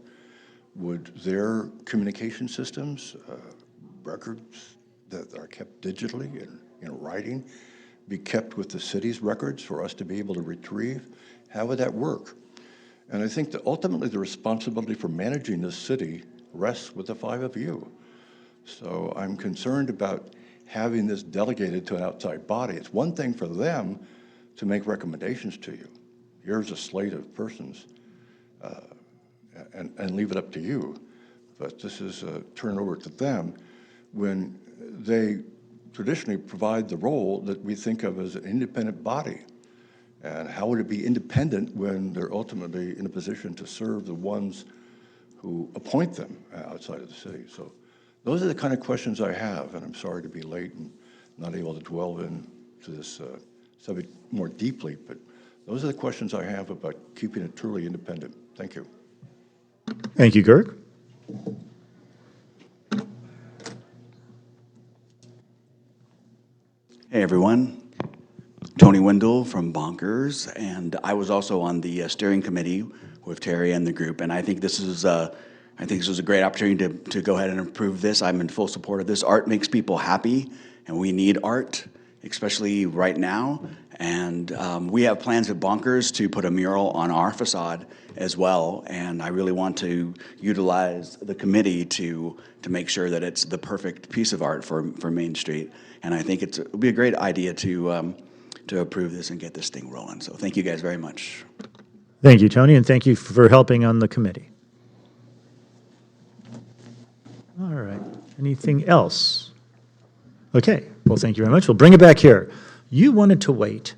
Speaker 22: Would their communication systems, records that are kept digitally in writing, be kept with the city's records for us to be able to retrieve? How would that work? And I think that ultimately the responsibility for managing this city rests with the five of you. So I'm concerned about having this delegated to an outside body. It's one thing for them to make recommendations to you. Here's a slate of persons, and leave it up to you. But this is turned over to them when they traditionally provide the role that we think of as an independent body. And how would it be independent when they're ultimately in a position to serve the ones who appoint them outside of the city? So those are the kind of questions I have, and I'm sorry to be late and not able to dwell into this subject more deeply, but those are the questions I have about keeping it truly independent. Thank you.
Speaker 1: Thank you, Kirk.
Speaker 23: Hey everyone, Tony Wendell from Bonkers, and I was also on the steering committee with Terry and the group, and I think this is a great opportunity to go ahead and approve this. I'm in full support of this. Art makes people happy, and we need art, especially right now. And we have plans at Bonkers to put a mural on our facade as well, and I really want to utilize the committee to make sure that it's the perfect piece of art for Main Street. And I think it would be a great idea to approve this and get this thing rolling. So thank you guys very much.
Speaker 1: Thank you, Tony, and thank you for helping on the committee. All right. Anything else? Okay. Well, thank you very much. We'll bring it back here. You wanted to wait.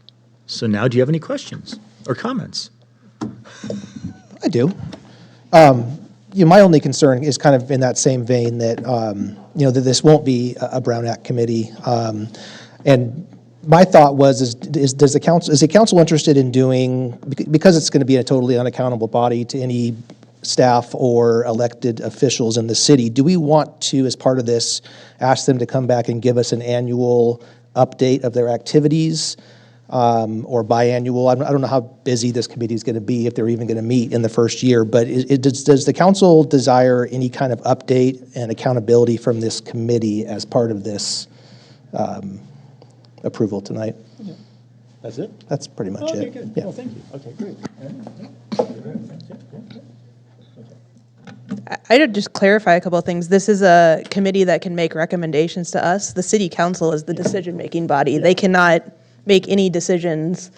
Speaker 1: So now do you have any questions or comments?
Speaker 3: I do. My only concern is kind of in that same vein that, that this won't be a Brown Act committee. And my thought was, is the council interested in doing, because it's going to be a totally unaccountable body to any staff or elected officials in the city, do we want to, as part of this, ask them to come back and give us an annual update of their activities, or biannual? I don't know how busy this committee is going to be, if they're even going to meet in the first year, but does the council desire any kind of update and accountability from this committee as part of this approval tonight?
Speaker 1: That's it?
Speaker 3: That's pretty much
Speaker 1: Okay,
Speaker 3: it.
Speaker 1: good.
Speaker 3: Yeah.
Speaker 1: Well, thank you. Okay, great.
Speaker 6: I'd just clarify a couple of things. This is a committee that can make recommendations to us. The city council is the decision-making body. They cannot make any decisions.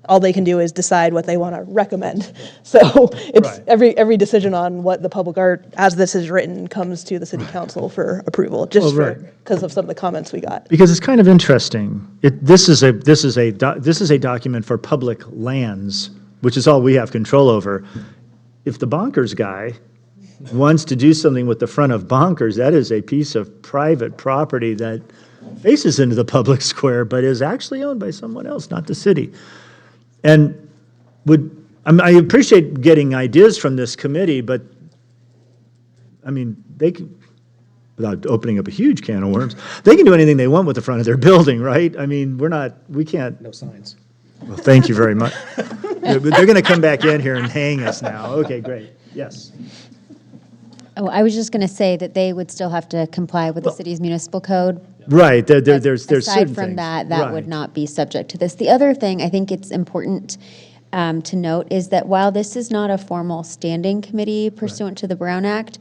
Speaker 6: All they can do is decide what they want to recommend. So it's
Speaker 1: Right.
Speaker 6: every decision on what the public art, as this is written, comes to the city council for approval, just
Speaker 1: Well, right.
Speaker 6: because of some of the comments we got.
Speaker 1: Because it's kind of interesting. This is a document for public lands, which is all we have control over. If the Bonkers guy wants to do something with the front of Bonkers, that is a piece of private property that faces into the public square, but is actually owned by someone else, not the city. And I appreciate getting ideas from this committee, but I mean, they can, without opening up a huge can of worms, they can do anything they want with the front of their building, right? I mean, we can't.
Speaker 3: No signs.
Speaker 1: Well, thank you very much. They're going to come back in here and hang us now. Okay, great. Yes.
Speaker 5: Oh, I was just going to say that they would still have to comply with the city's municipal code.
Speaker 1: Right, there's certain
Speaker 5: Aside from
Speaker 1: things.
Speaker 5: that would
Speaker 1: Right.
Speaker 5: not be subject to this. The other thing I think it's important to note is that while this is not a formal standing committee pursuant to the Brown Act,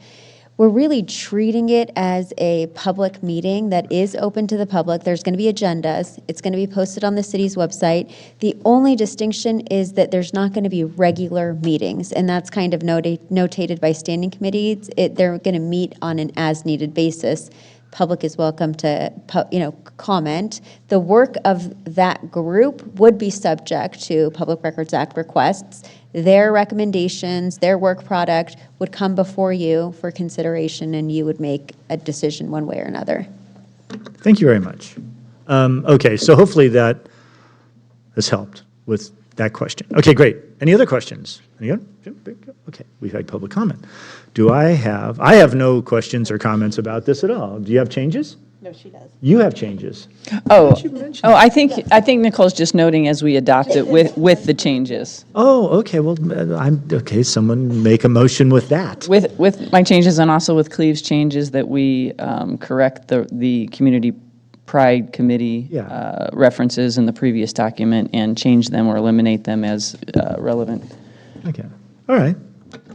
Speaker 5: we're really treating it as a public meeting that is open to the public. There's going to be agendas. It's going to be posted on the city's website. The only distinction is that there's not going to be regular meetings, and that's kind of notated by standing committees. They're going to meet on an as-needed basis. Public is welcome to, comment. The work of that group would be subject to Public Records Act requests. Their recommendations, their work product would come before you for consideration, and you would make a decision one way or another.
Speaker 1: Thank you very much. Okay, so hopefully that has helped with that question. Okay, great. Any other questions? Any other? Okay, we've had public comment. I have no questions or comments about this at all. Do you have changes?
Speaker 6: No, she does.
Speaker 1: You have changes.
Speaker 4: I think Nicole's just noting as we adopt it with the changes.
Speaker 1: Oh, okay, well, someone make a motion with that.
Speaker 4: With my changes and also with Cleve's changes that we correct the community pride committee references in the previous document and change them or eliminate them as relevant.
Speaker 1: Okay, all right.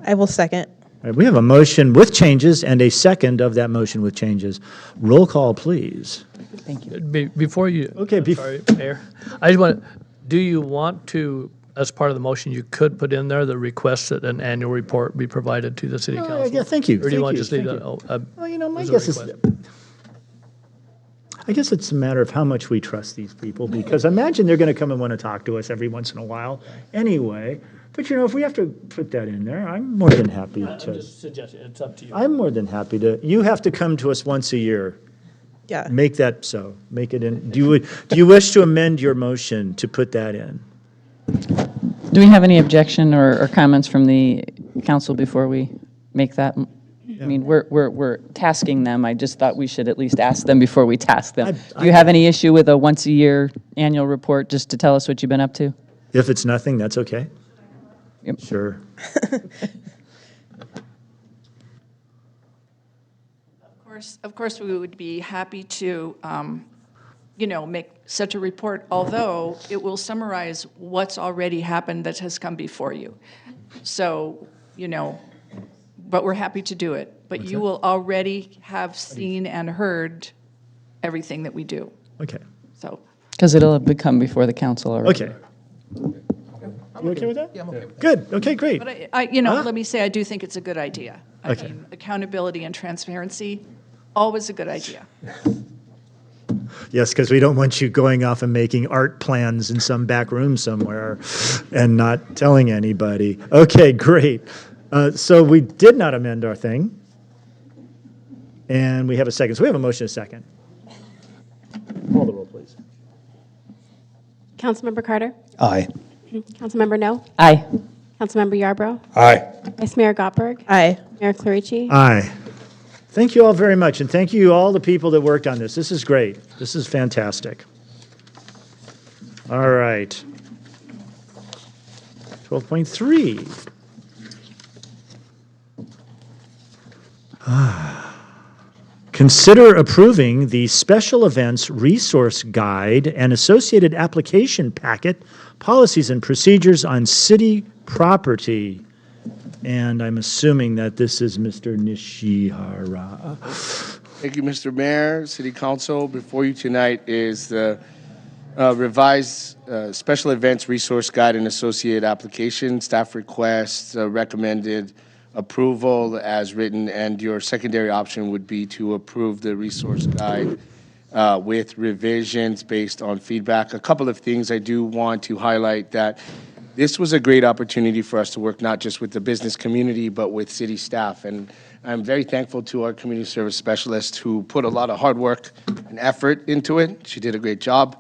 Speaker 6: I will second.
Speaker 1: All right, we have a motion with changes and a second of that motion with changes. Roll call, please.
Speaker 4: Thank you.
Speaker 19: Before you, sorry, Mayor, I just want, do you want to, as part of the motion, you could put in there the request that an annual report be provided to the city council?
Speaker 1: Yeah, thank you.
Speaker 19: Or do you want to
Speaker 1: Thank
Speaker 19: just leave
Speaker 1: you,
Speaker 19: that?
Speaker 1: Well, my
Speaker 19: as a
Speaker 1: guess is,
Speaker 19: request?
Speaker 1: I guess it's a matter of how much we trust these people, because imagine they're going to come and want to talk to us every once in a while anyway. But, if we have to put that in there, I'm more than happy
Speaker 19: I'm
Speaker 1: to.
Speaker 19: just suggesting, it's up to you.
Speaker 1: I'm more than happy to. You have to come to us once a year.
Speaker 6: Yeah.
Speaker 1: Make that so. Make it in. Do you wish to amend your motion to put that in?
Speaker 4: Do we have any objection or comments from the council before we make that? I mean, we're tasking them. I just thought we should at least ask them before we task them. Do you have any issue with a once-a-year annual report just to tell us what you've been up to?
Speaker 1: If it's nothing, that's okay.
Speaker 4: Yep.
Speaker 1: Sure.
Speaker 20: Of course, we would be happy to make such a report, although it will summarize what's already happened that has come before you. So, but we're happy to do it. But you will already have seen and heard everything that we do.
Speaker 1: Okay.
Speaker 20: So,
Speaker 4: Because it'll have become before the council already.
Speaker 1: Okay. You okay with that? Yeah, I'm okay. Good. Okay, great.
Speaker 20: but let me say, I do think it's a good idea. I
Speaker 1: Okay.
Speaker 20: mean, accountability and transparency, always a good idea.
Speaker 1: Yes, because we don't want you going off and making art plans in some back room somewhere and not telling anybody. Okay, great. So we did not amend our thing. And we have a second. So we have a motion, a second. Call the roll, please.
Speaker 18: Councilmember Carter?
Speaker 3: Aye.
Speaker 18: Councilmember No?
Speaker 4: Aye.
Speaker 18: Councilmember Yarbrough?
Speaker 22: Aye.
Speaker 18: Vice Mayor Gottberg?
Speaker 6: Aye.
Speaker 18: Mayor Clarici?
Speaker 1: Aye. Thank you all very much, and thank you all the people that worked on this. This is great. This is fantastic. All right. 12.3. Consider approving the Special Events Resource Guide and associated application packet, policies and procedures on city property. And I'm assuming that this is Mr. Nishihara.
Speaker 8: Thank you, Mr. Mayor, City Council. Before you tonight is the revised Special Events Resource Guide and associated application. Staff requests recommended approval as written, and your secondary option would be to approve the resource guide with revisions based on feedback. A couple of things I do want to highlight: that this was a great opportunity for us to work not just with the business community, but with city staff. And I'm very thankful to our community service specialist who put a lot of hard work and effort into it. She did a great job.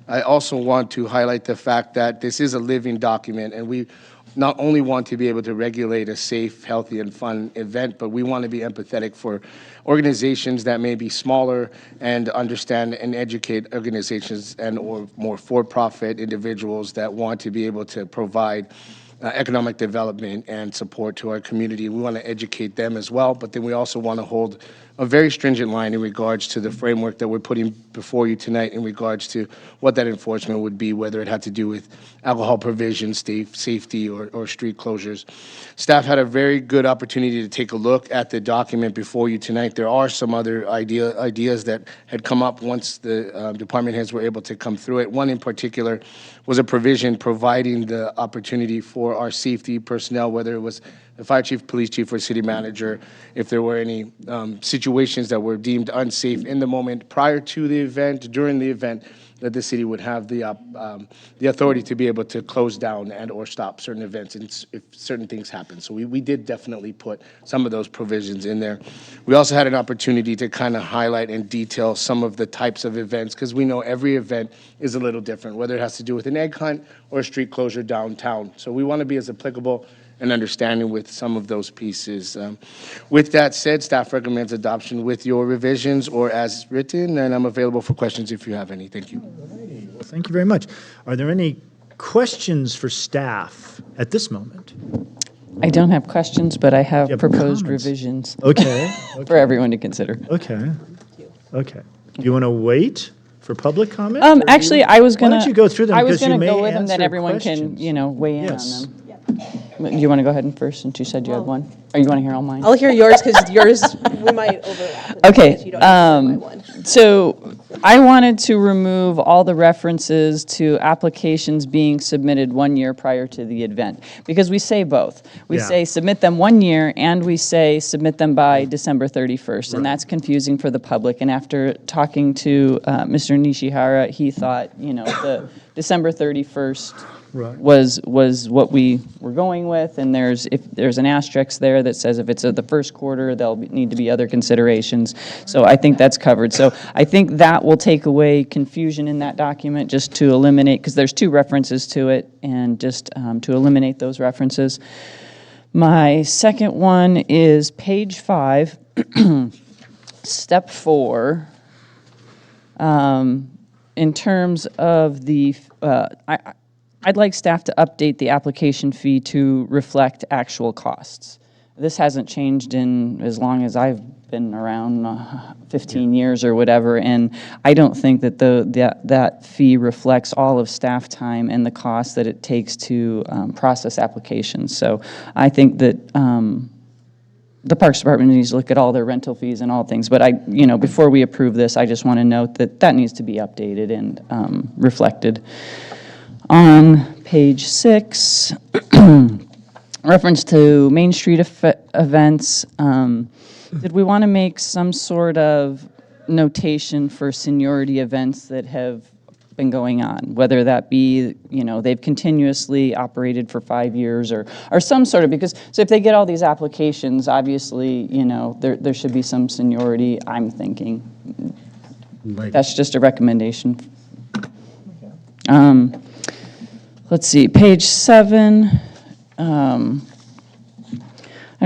Speaker 8: I also want to highlight the fact that this is a living document, and we not only want to be able to regulate a safe, healthy, and fun event, but we want to be empathetic for organizations that may be smaller and understand and educate organizations and or more for-profit individuals that want to be able to provide economic development and support to our community. We want to educate them as well, but then we also want to hold a very stringent line in regards to the framework that we're putting before you tonight in regards to what that enforcement would be, whether it had to do with alcohol provisions, safety, or street closures. Staff had a very good opportunity to take a look at the document before you tonight. There are some other ideas that had come up once the department heads were able to come through it. One in particular was a provision providing the opportunity for our safety personnel, whether it was the fire chief, police chief, or city manager, if there were any situations that were deemed unsafe in the moment prior to the event, during the event, that the city would have the authority to be able to close down and or stop certain events if certain things happen. So we did definitely put some of those provisions in there. We also had an opportunity to kind of highlight and detail some of the types of events, because we know every event is a little different, whether it has to do with an egg hunt or a street closure downtown. So we want to be as applicable and understanding with some of those pieces. With that said, staff recommends adoption with your revisions or as written, and I'm available for questions if you have any. Thank you.
Speaker 1: Well, thank you very much. Are there any questions for staff at this moment?
Speaker 4: I don't have questions, but I have
Speaker 1: You have
Speaker 4: proposed
Speaker 1: comments?
Speaker 4: revisions.
Speaker 1: Okay.
Speaker 4: For everyone to consider.
Speaker 1: Okay. Okay. Do you want to wait for public comment? or do
Speaker 4: Actually,
Speaker 1: you-
Speaker 4: I was gonna.
Speaker 1: Why don't you go through them?
Speaker 4: I was
Speaker 1: because you
Speaker 4: gonna
Speaker 1: may
Speaker 4: go with them,
Speaker 1: answer
Speaker 4: then everyone
Speaker 1: questions.
Speaker 4: can, weigh in
Speaker 1: Yes.
Speaker 4: on them. Do you want to go ahead and first, since you said you had one? Or you want to hear all mine?
Speaker 6: I'll hear yours because yours, we might overlap.
Speaker 4: Okay,
Speaker 6: Because you don't have to hear my one.
Speaker 4: so I wanted to remove all the references to applications being submitted 1 year prior to the event, because we say both. We
Speaker 1: Yeah.
Speaker 4: say submit them 1 year, and we say submit them by December 31st, and that's confusing for the public. And after talking to Mr. Nishihara, he thought, the December 31st
Speaker 1: Right.
Speaker 4: was what we were going with, and if there's an asterisk there that says if it's the first quarter, there'll need to be other considerations. So I think that's covered. So I think that will take away confusion in that document, just to eliminate, because there's 2 references to it, and just to eliminate those references. My second one is page 5, step 4. In terms of the, I'd like staff to update the application fee to reflect actual costs. This hasn't changed in as long as I've been around 15 years or whatever, and I don't think that that fee reflects all of staff time and the cost that it takes to process applications. So I think that the Parks Department needs to look at all their rental fees and all things, but before we approve this, I just want to note that that needs to be updated and reflected. On page 6, reference to Main Street events, did we want to make some sort of notation for seniority events that have been going on, whether that be, they've continuously operated for 5 years or some sort of, because, so if they get all these applications, obviously, there should be some seniority, I'm thinking. That's just a recommendation. Let's see, page 7. I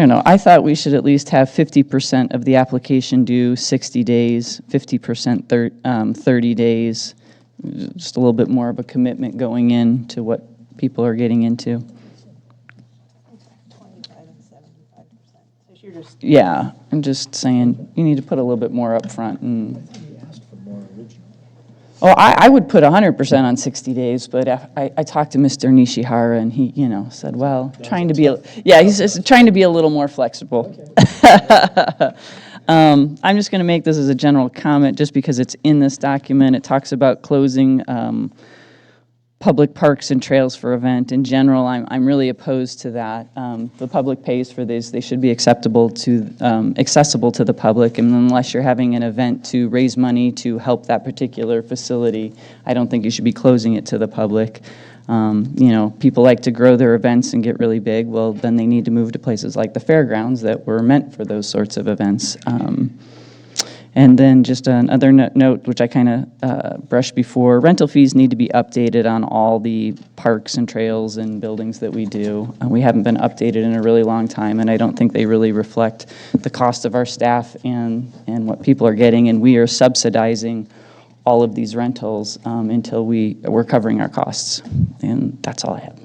Speaker 4: don't know, I thought we should at least have 50% of the application due 60 days, 50% 30 days, just a little bit more of a commitment going into what people are getting into. Yeah, I'm just saying, you need to put a little bit more up front and. Oh, I would put 100% on 60 days, but I talked to Mr. Nishihara, and he, said, well, he's just trying to be a little more flexible. I'm just going to make this as a general comment, just because it's in this document. It talks about closing public parks and trails for event. In general, I'm really opposed to that. The public pays for these. They should be accessible to the public, and unless you're having an event to raise money to help that particular facility, I don't think you should be closing it to the public. People like to grow their events and get really big. Well, then they need to move to places like the fairgrounds that were meant for those sorts of events. And then just another note, which I kind of brushed before, rental fees need to be updated on all the parks and trails and buildings that we do. We haven't been updated in a really long time, and I don't think they really reflect the cost of our staff and what people are getting, and we are subsidizing all of these rentals until we're covering our costs. And that's all I have.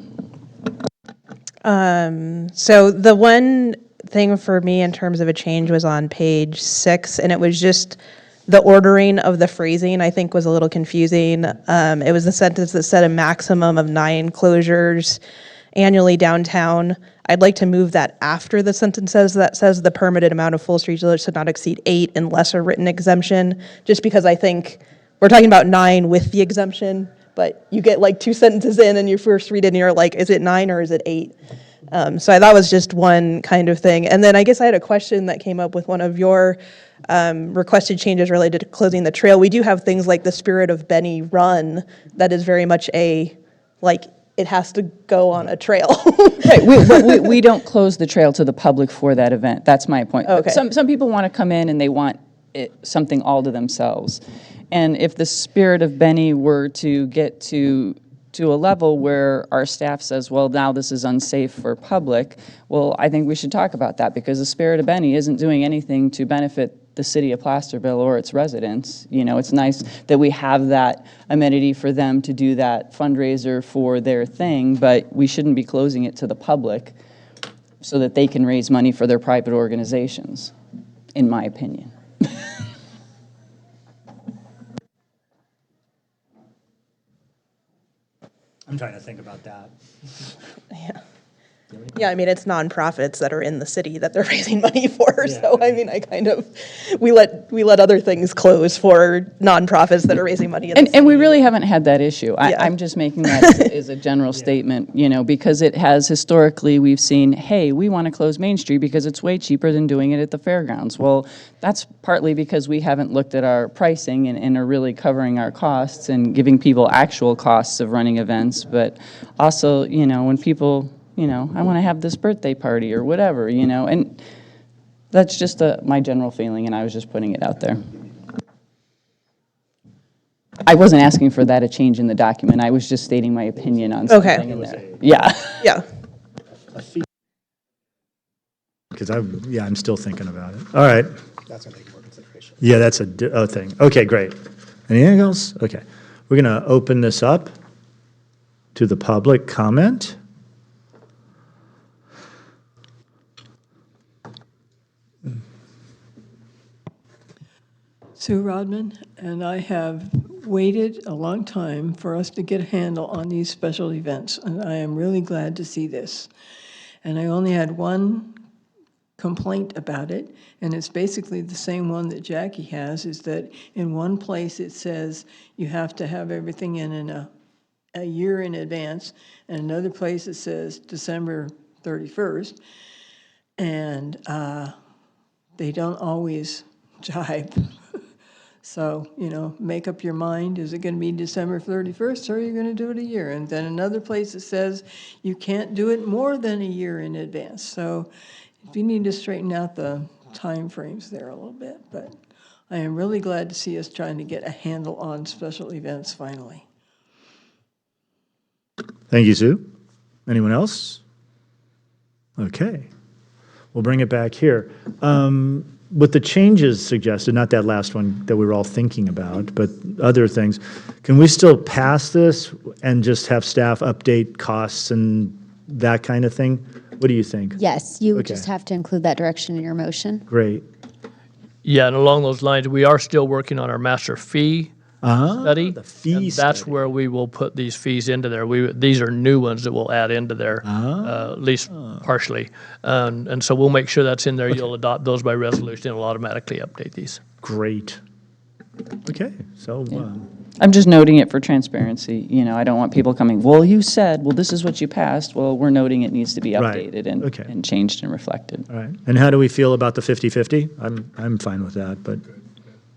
Speaker 6: So the one thing for me in terms of a change was on page 6, and it was just the ordering of the phrasing, I think, was a little confusing. It was the sentence that said a maximum of 9 closures annually downtown. I'd like to move that after the sentences that says the permitted amount of full street dealers should not exceed 8 unless a written exemption, just because I think we're talking about 9 with the exemption, but you get like 2 sentences in and you first read it and you're like, is it 9 or is it 8? So that was just one kind of thing. And then I guess I had a question that came up with one of your requested changes related to closing the trail. We do have things like the Spirit of Benny Run that is very much it has to go on a trail.
Speaker 4: Right, we don't close the trail to the public for that event. That's my point.
Speaker 6: Okay.
Speaker 4: Some people want to come in and they want something all to themselves. And if the Spirit of Benny were to get to a level where our staff says, well, now this is unsafe for public, well, I think we should talk about that, because the Spirit of Benny isn't doing anything to benefit the city of Placerville or its residents. It's nice that we have that amenity for them to do that fundraiser for their thing, but we shouldn't be closing it to the public so that they can raise money for their private organizations, in my opinion.
Speaker 1: I'm trying to think about that.
Speaker 6: Yeah, I mean, it's nonprofits that are in the city that they're raising money for. Yeah, so I mean, we let other things close for nonprofits that are raising money in the city.
Speaker 4: And we really haven't had that issue. I'm just making that as a general statement, because it has historically, we've seen, hey, we want to close Main Street because it's way cheaper than doing it at the fairgrounds. Well, that's partly because we haven't looked at our pricing and are really covering our costs and giving people actual costs of running events. But also, when people, I want to have this birthday party or whatever, and that's just my general feeling, and I was just putting it out there. I wasn't asking for that a change in the document. I was just stating my opinion on something in there. Yeah.
Speaker 6: Yeah.
Speaker 1: Because I'm still thinking about it. All right.
Speaker 3: That's going to take more consideration.
Speaker 1: Yeah, that's a thing. Okay, great. Anything else? Okay. We're going to open this up to the public comment.
Speaker 7: Sue Rodman, and I have waited a long time for us to get a handle on these special events, and I am really glad to see this. And I only had one complaint about it, and it's basically the same one that Jackie has, is that in one place it says you have to have everything in a year in advance, and another place it says December 31st, and they don't always jive. So, make up your mind. Is it going to be December 31st, or are you going to do it a year? And then another place that says you can't do it more than a year in advance. So we need to straighten out the time frames there a little bit. But I am really glad to see us trying to get a handle on special events finally.
Speaker 1: Thank you, Sue. Anyone else? Okay. We'll bring it back here. With the changes suggested, not that last one that we were all thinking about, but other things, can we still pass this and just have staff update costs and that kind of thing? What do you think?
Speaker 5: Yes, you would
Speaker 1: Okay.
Speaker 5: just have to include that direction in your motion.
Speaker 1: Great.
Speaker 19: Yeah, and along those lines, we are still working on our master fee study.
Speaker 1: The fee
Speaker 19: and that's
Speaker 1: study.
Speaker 19: where we will put these fees into there. These are new ones that we'll add into there, at least partially. And so we'll make sure that's in there. You'll adopt those by resolution. It'll automatically update these.
Speaker 1: Great. Okay, so
Speaker 4: I'm just noting it for transparency. I don't want people coming, well, you said, well, this is what you passed. Well, we're noting it needs to be
Speaker 1: Right.
Speaker 4: updated and changed and reflected.
Speaker 1: all right. And how do we feel about the 50/50? I'm fine with that, but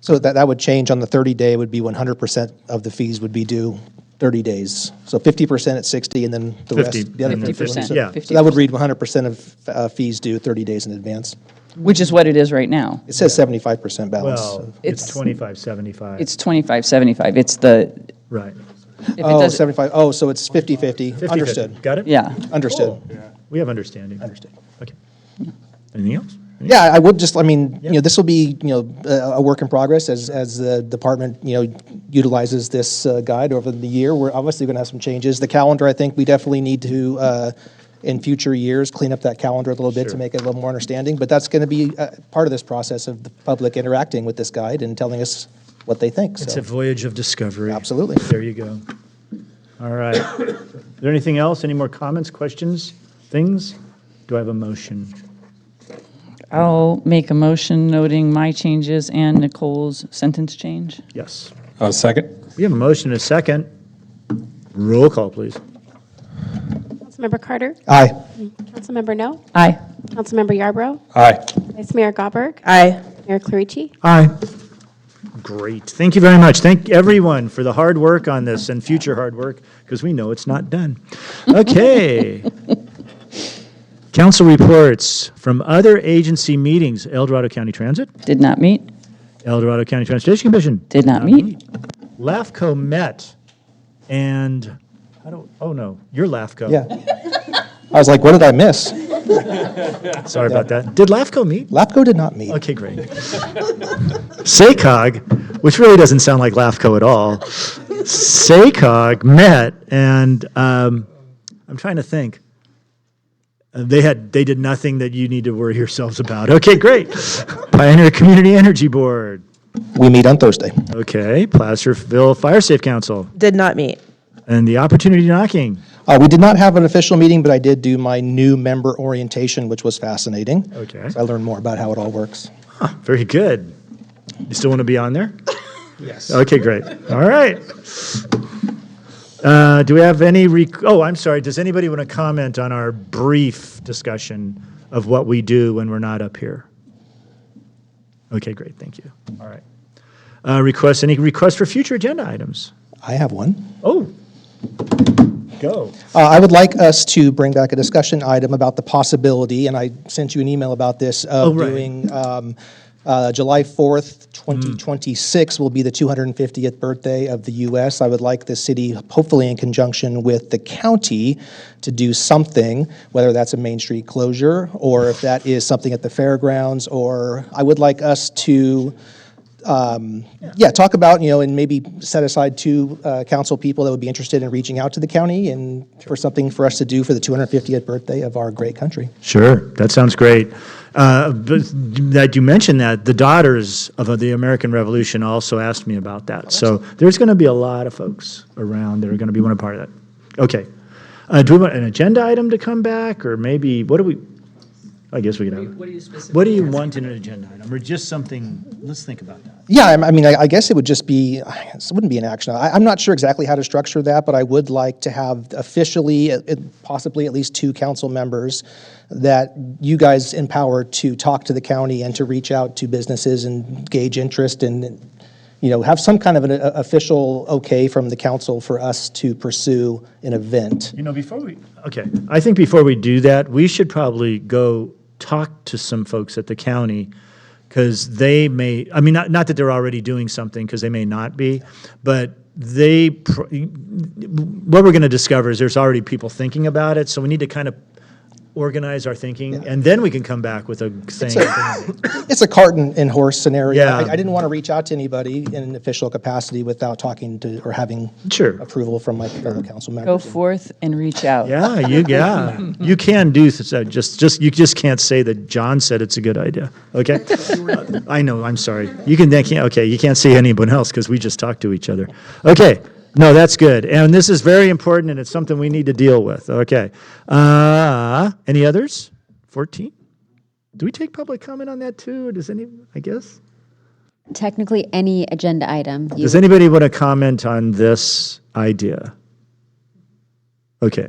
Speaker 3: So that would change on the 30-day, would be 100% of the fees would be due 30 days. So 50% at 60, and then the
Speaker 1: 50,
Speaker 3: rest, the other
Speaker 1: and then
Speaker 3: 50%.
Speaker 1: 50, yeah.
Speaker 3: So that would read 100% of fees due 30 days in advance.
Speaker 4: Which is what it is right now.
Speaker 3: It says 75% balance.
Speaker 1: well, it's 25/75.
Speaker 4: It's 25/75. It's the,
Speaker 1: right.
Speaker 4: if it
Speaker 3: Oh,
Speaker 4: doesn't,
Speaker 3: 75, oh, so it's 50/50.
Speaker 1: 50/50.
Speaker 3: Understood.
Speaker 1: Got it?
Speaker 4: yeah.
Speaker 3: Understood.
Speaker 1: We have understanding.
Speaker 3: Understood.
Speaker 1: Okay. Anything else?
Speaker 3: Yeah, I would just, this will be, a work in progress as the department, utilizes this guide over the year. We're obviously going to have some changes. The calendar, I think we definitely need to, in future years, clean up that calendar a little bit to
Speaker 1: Sure.
Speaker 3: make it a little more understanding. But that's going to be part of this process of the public interacting with this guide and telling us what they think.
Speaker 1: It's
Speaker 3: So,
Speaker 1: a voyage of discovery.
Speaker 3: absolutely.
Speaker 1: There you go. All right. Is there anything else? Any more comments, questions, things? Do I have a motion?
Speaker 4: I'll make a motion noting my changes and Nicole's sentence change.
Speaker 1: Yes.
Speaker 9: Second.
Speaker 1: We have a motion and a second. Roll call, please.
Speaker 18: Councilmember Carter?
Speaker 3: Aye.
Speaker 18: Councilmember No?
Speaker 4: Aye.
Speaker 18: Councilmember Yarbrough?
Speaker 9: Aye.
Speaker 18: Vice Mayor Gotberg?
Speaker 6: Aye.
Speaker 18: Mayor Clarici?
Speaker 1: Aye. Great. Thank you very much. Thank everyone for the hard work on this and future hard work, because we know it's not done. Okay. Council reports from other agency meetings. El Dorado County Transit,
Speaker 4: Did not meet.
Speaker 1: El Dorado County Transportation Commission.
Speaker 4: Did not meet.
Speaker 1: LAFCO met, and, oh no, you're LAFCO.
Speaker 3: Yeah. I was like, what did I miss?
Speaker 1: Sorry about that. Did LAFCO meet?
Speaker 3: LAPCO did not meet.
Speaker 1: Okay, great. SACOG, which really doesn't sound like LAFCO at all, SACOG met, and I'm trying to think. They did nothing that you need to worry yourselves about. Okay, great. Pioneer Community Energy Board.
Speaker 3: We meet on Thursday.
Speaker 1: Okay, Placerville Fire Safe Council.
Speaker 6: Did not meet.
Speaker 1: And the Opportunity Knocking.
Speaker 3: We did not have an official meeting, but I did do my new member orientation, which was fascinating.
Speaker 1: Okay.
Speaker 3: So I learned more about how it all works.
Speaker 1: Very good. You still want to be on there?
Speaker 3: Yes.
Speaker 1: Okay, great. All right. Do we have any, I'm sorry, does anybody want to comment on our brief discussion of what we do when we're not up here? Okay, great, thank you. All right. Any requests for future agenda items?
Speaker 3: I have one.
Speaker 1: Oh, go.
Speaker 3: I would like us to bring back a discussion item about the possibility, and I sent you an email about this, of
Speaker 1: right.
Speaker 3: doing July 4th, 2026 will be the 250th birthday of the U.S. I would like the city, hopefully in conjunction with the county, to do something, whether that's a Main Street closure, or if that is something at the fairgrounds, or I would like us to yeah, talk about, and maybe set aside 2 council people that would be interested in reaching out to the county and for something for us to do for the 250th birthday of our great country.
Speaker 1: Sure, that sounds great. But that you mentioned that, the Daughters of the American Revolution also asked me about that. So there's going to be a lot of folks around that are going to be one part of that. Okay. Do we want an agenda item to come back, or maybe, what do we, I guess we could have. What do you want in an agenda item, or just something, let's think about that.
Speaker 3: Yeah, I mean, I guess it would just be, it wouldn't be an action. I'm not sure exactly how to structure that, but I would like to have officially, possibly at least 2 council members that you guys empower to talk to the county and to reach out to businesses and gauge interest and, have some kind of an official okay from the council for us to pursue an event.
Speaker 1: I think before we do that, we should probably go talk to some folks at the county, because they may, I mean, not that they're already doing something, because they may not be, but what we're going to discover is there's already people thinking about it, so we need to kind of organize our thinking, and then we can come back with a thing.
Speaker 3: It's a cart and horse scenario.
Speaker 1: Yeah.
Speaker 3: I didn't want to reach out to anybody in an official capacity without talking to or having approval from my fellow council members.
Speaker 4: Go forth and reach out.
Speaker 1: You can do you just can't say that John said it's a good idea. Okay, I know. I'm sorry. You can't say anyone else because we just talked to each other. Okay. No, that's good. And this is very important, and it's something we need to deal with. Okay. Any others? 14? Do we take public comment on that too, or does I guess?
Speaker 5: Technically, any agenda item.
Speaker 1: Does anybody want to comment on this idea? Okay.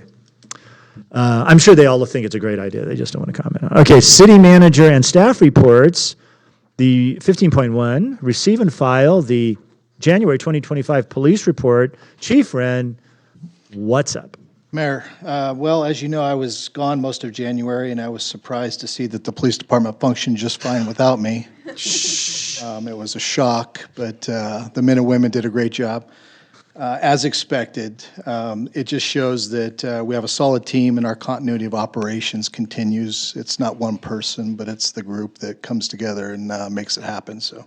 Speaker 1: I'm sure they all think it's a great idea. They just don't want to comment on it. Okay, city manager and staff reports. The 15.1, receive and file the January 2025 police report. Chief Wren, what's up?
Speaker 9: Mayor, well, as you know, I was gone most of January, and I was surprised to see that the police department functioned just fine without me. It was a shock, but the men and women did a great job. As expected, it just shows that we have a solid team and our continuity of operations continues. It's not one person, but it's the group that comes together and makes it happen. So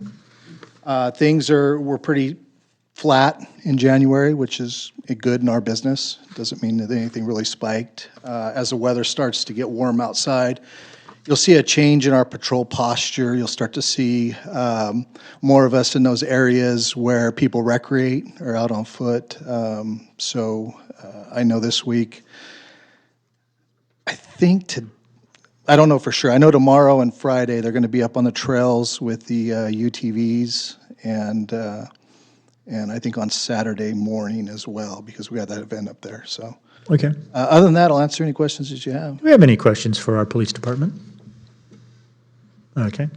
Speaker 9: things were pretty flat in January, which is good in our business. Doesn't mean that anything really spiked. As the weather starts to get warm outside, you'll see a change in our patrol posture. You'll start to see more of us in those areas where people recreate or out on foot. I know this week, I don't know for sure. I know tomorrow and Friday they're going to be up on the trails with the UTVs, and I think on Saturday morning as well, because we got that event up there. So,
Speaker 1: okay.
Speaker 9: Other than that, I'll answer any questions that you have.
Speaker 1: Do we have any questions for our police department? Okay.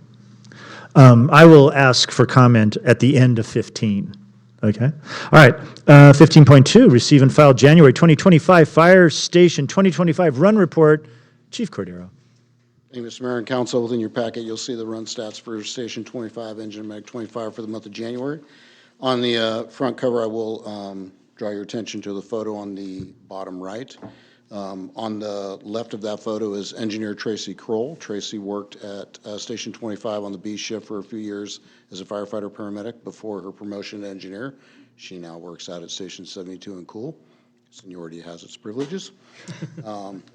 Speaker 1: I will ask for comment at the end of 15. Okay. All right. 15.2, receive and file January 2025 Fire Station 2025 Run Report. Chief Cordero.
Speaker 10: Thank you, Mr. Mayor and Council. Within your packet, you'll see the run stats for Station 25, Engine Mag 25 for the month of January. On the front cover, I will draw your attention to the photo on the bottom right. On the left of that photo is Engineer Tracy Kroll. Tracy worked at Station 25 on the B shift for a few years as a firefighter paramedic before her promotion to engineer. She now works out at Station 72 in Cool. Seniority has its privileges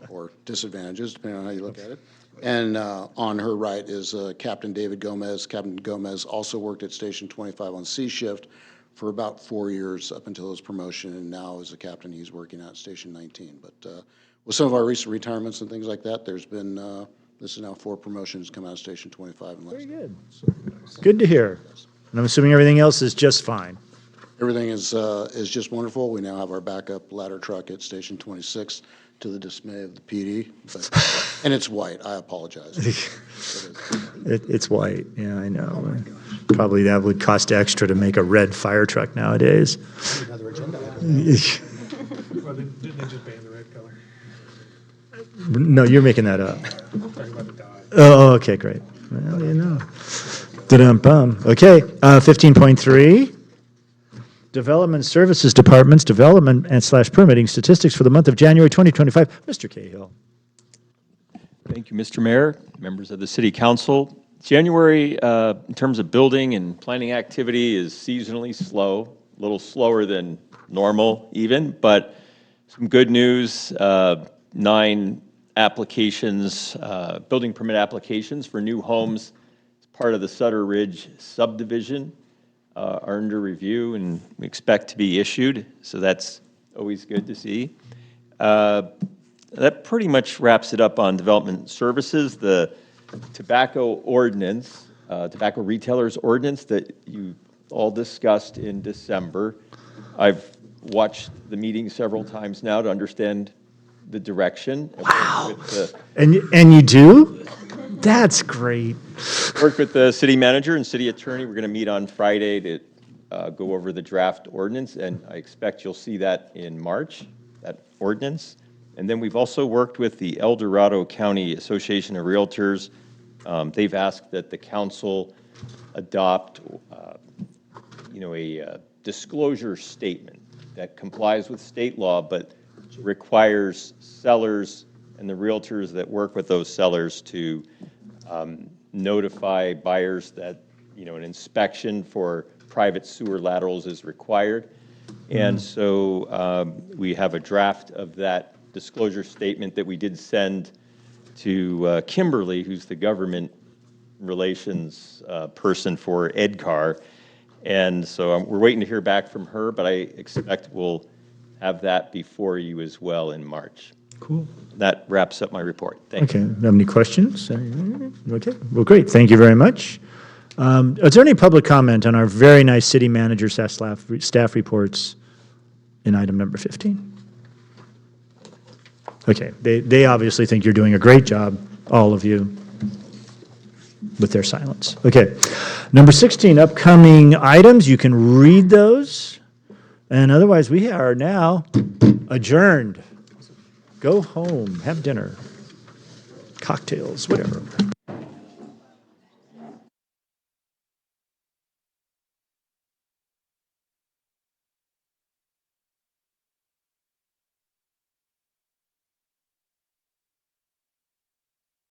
Speaker 10: or disadvantages, depending on how you look at it. And on her right is Captain David Gomez. Captain Gomez also worked at Station 25 on C shift for about 4 years up until his promotion, and now as a captain, he's working at Station 19. But with some of our recent retirements and things like that, there's been, this is now 4 promotions come out of Station 25.
Speaker 1: Very good. Good to hear. And I'm assuming everything else is just fine.
Speaker 10: Everything is just wonderful. We now have our backup ladder truck at Station 26, to the dismay of the PD. And it's white. I apologize.
Speaker 1: It's white. Yeah, I know. Probably that would cost extra to make a red fire truck nowadays.
Speaker 3: Another agenda.
Speaker 11: Well, didn't they just ban the red color?
Speaker 1: No, you're making that up.
Speaker 11: Talking about the dye.
Speaker 1: Oh, okay, great. Well, you know. Da-dum-bum. Okay, 15.3. Development Services Department's development and / permitting statistics for the month of January 2025. Mr. Cahill.
Speaker 24: Thank you, Mr. Mayor, members of the City Council.
Speaker 12: January, in terms of building and planning activity, is seasonally slow, a little slower than normal even, but some good news, 9 applications, building permit applications for new homes as part of the Sutter Ridge subdivision are under review and we expect to be issued, so that's always good to see. That pretty much wraps it up on development services. The tobacco ordinance, tobacco retailers ordinance that you all discussed in December. I've watched the meeting several times now to understand the direction.
Speaker 1: Wow. And you do? That's great.
Speaker 12: Worked with the city manager and city attorney. We're going to meet on Friday to go over the draft ordinance, and I expect you'll see that in March, that ordinance. And then we've also worked with the El Dorado County Association of Realtors. They've asked that the council adopt, a disclosure statement that complies with state law, but requires sellers and the realtors that work with those sellers to notify buyers that, an inspection for private sewer laterals is required. And so we have a draft of that disclosure statement that we did send to Kimberly, who's the government relations person for EDCAR. And so we're waiting to hear back from her, but I expect we'll have that before you as well in March.
Speaker 1: Cool.
Speaker 12: That wraps up my report. Thank you.
Speaker 1: Okay, have any questions? Okay, well, great, thank you very much. Is there any public comment on our very nice city manager staff reports in item number 15? Okay, they obviously think you're doing a great job, all of you, with their silence. Okay, number 16, upcoming items, you can read those, and otherwise we are now adjourned. Go home, have dinner, cocktails, whatever.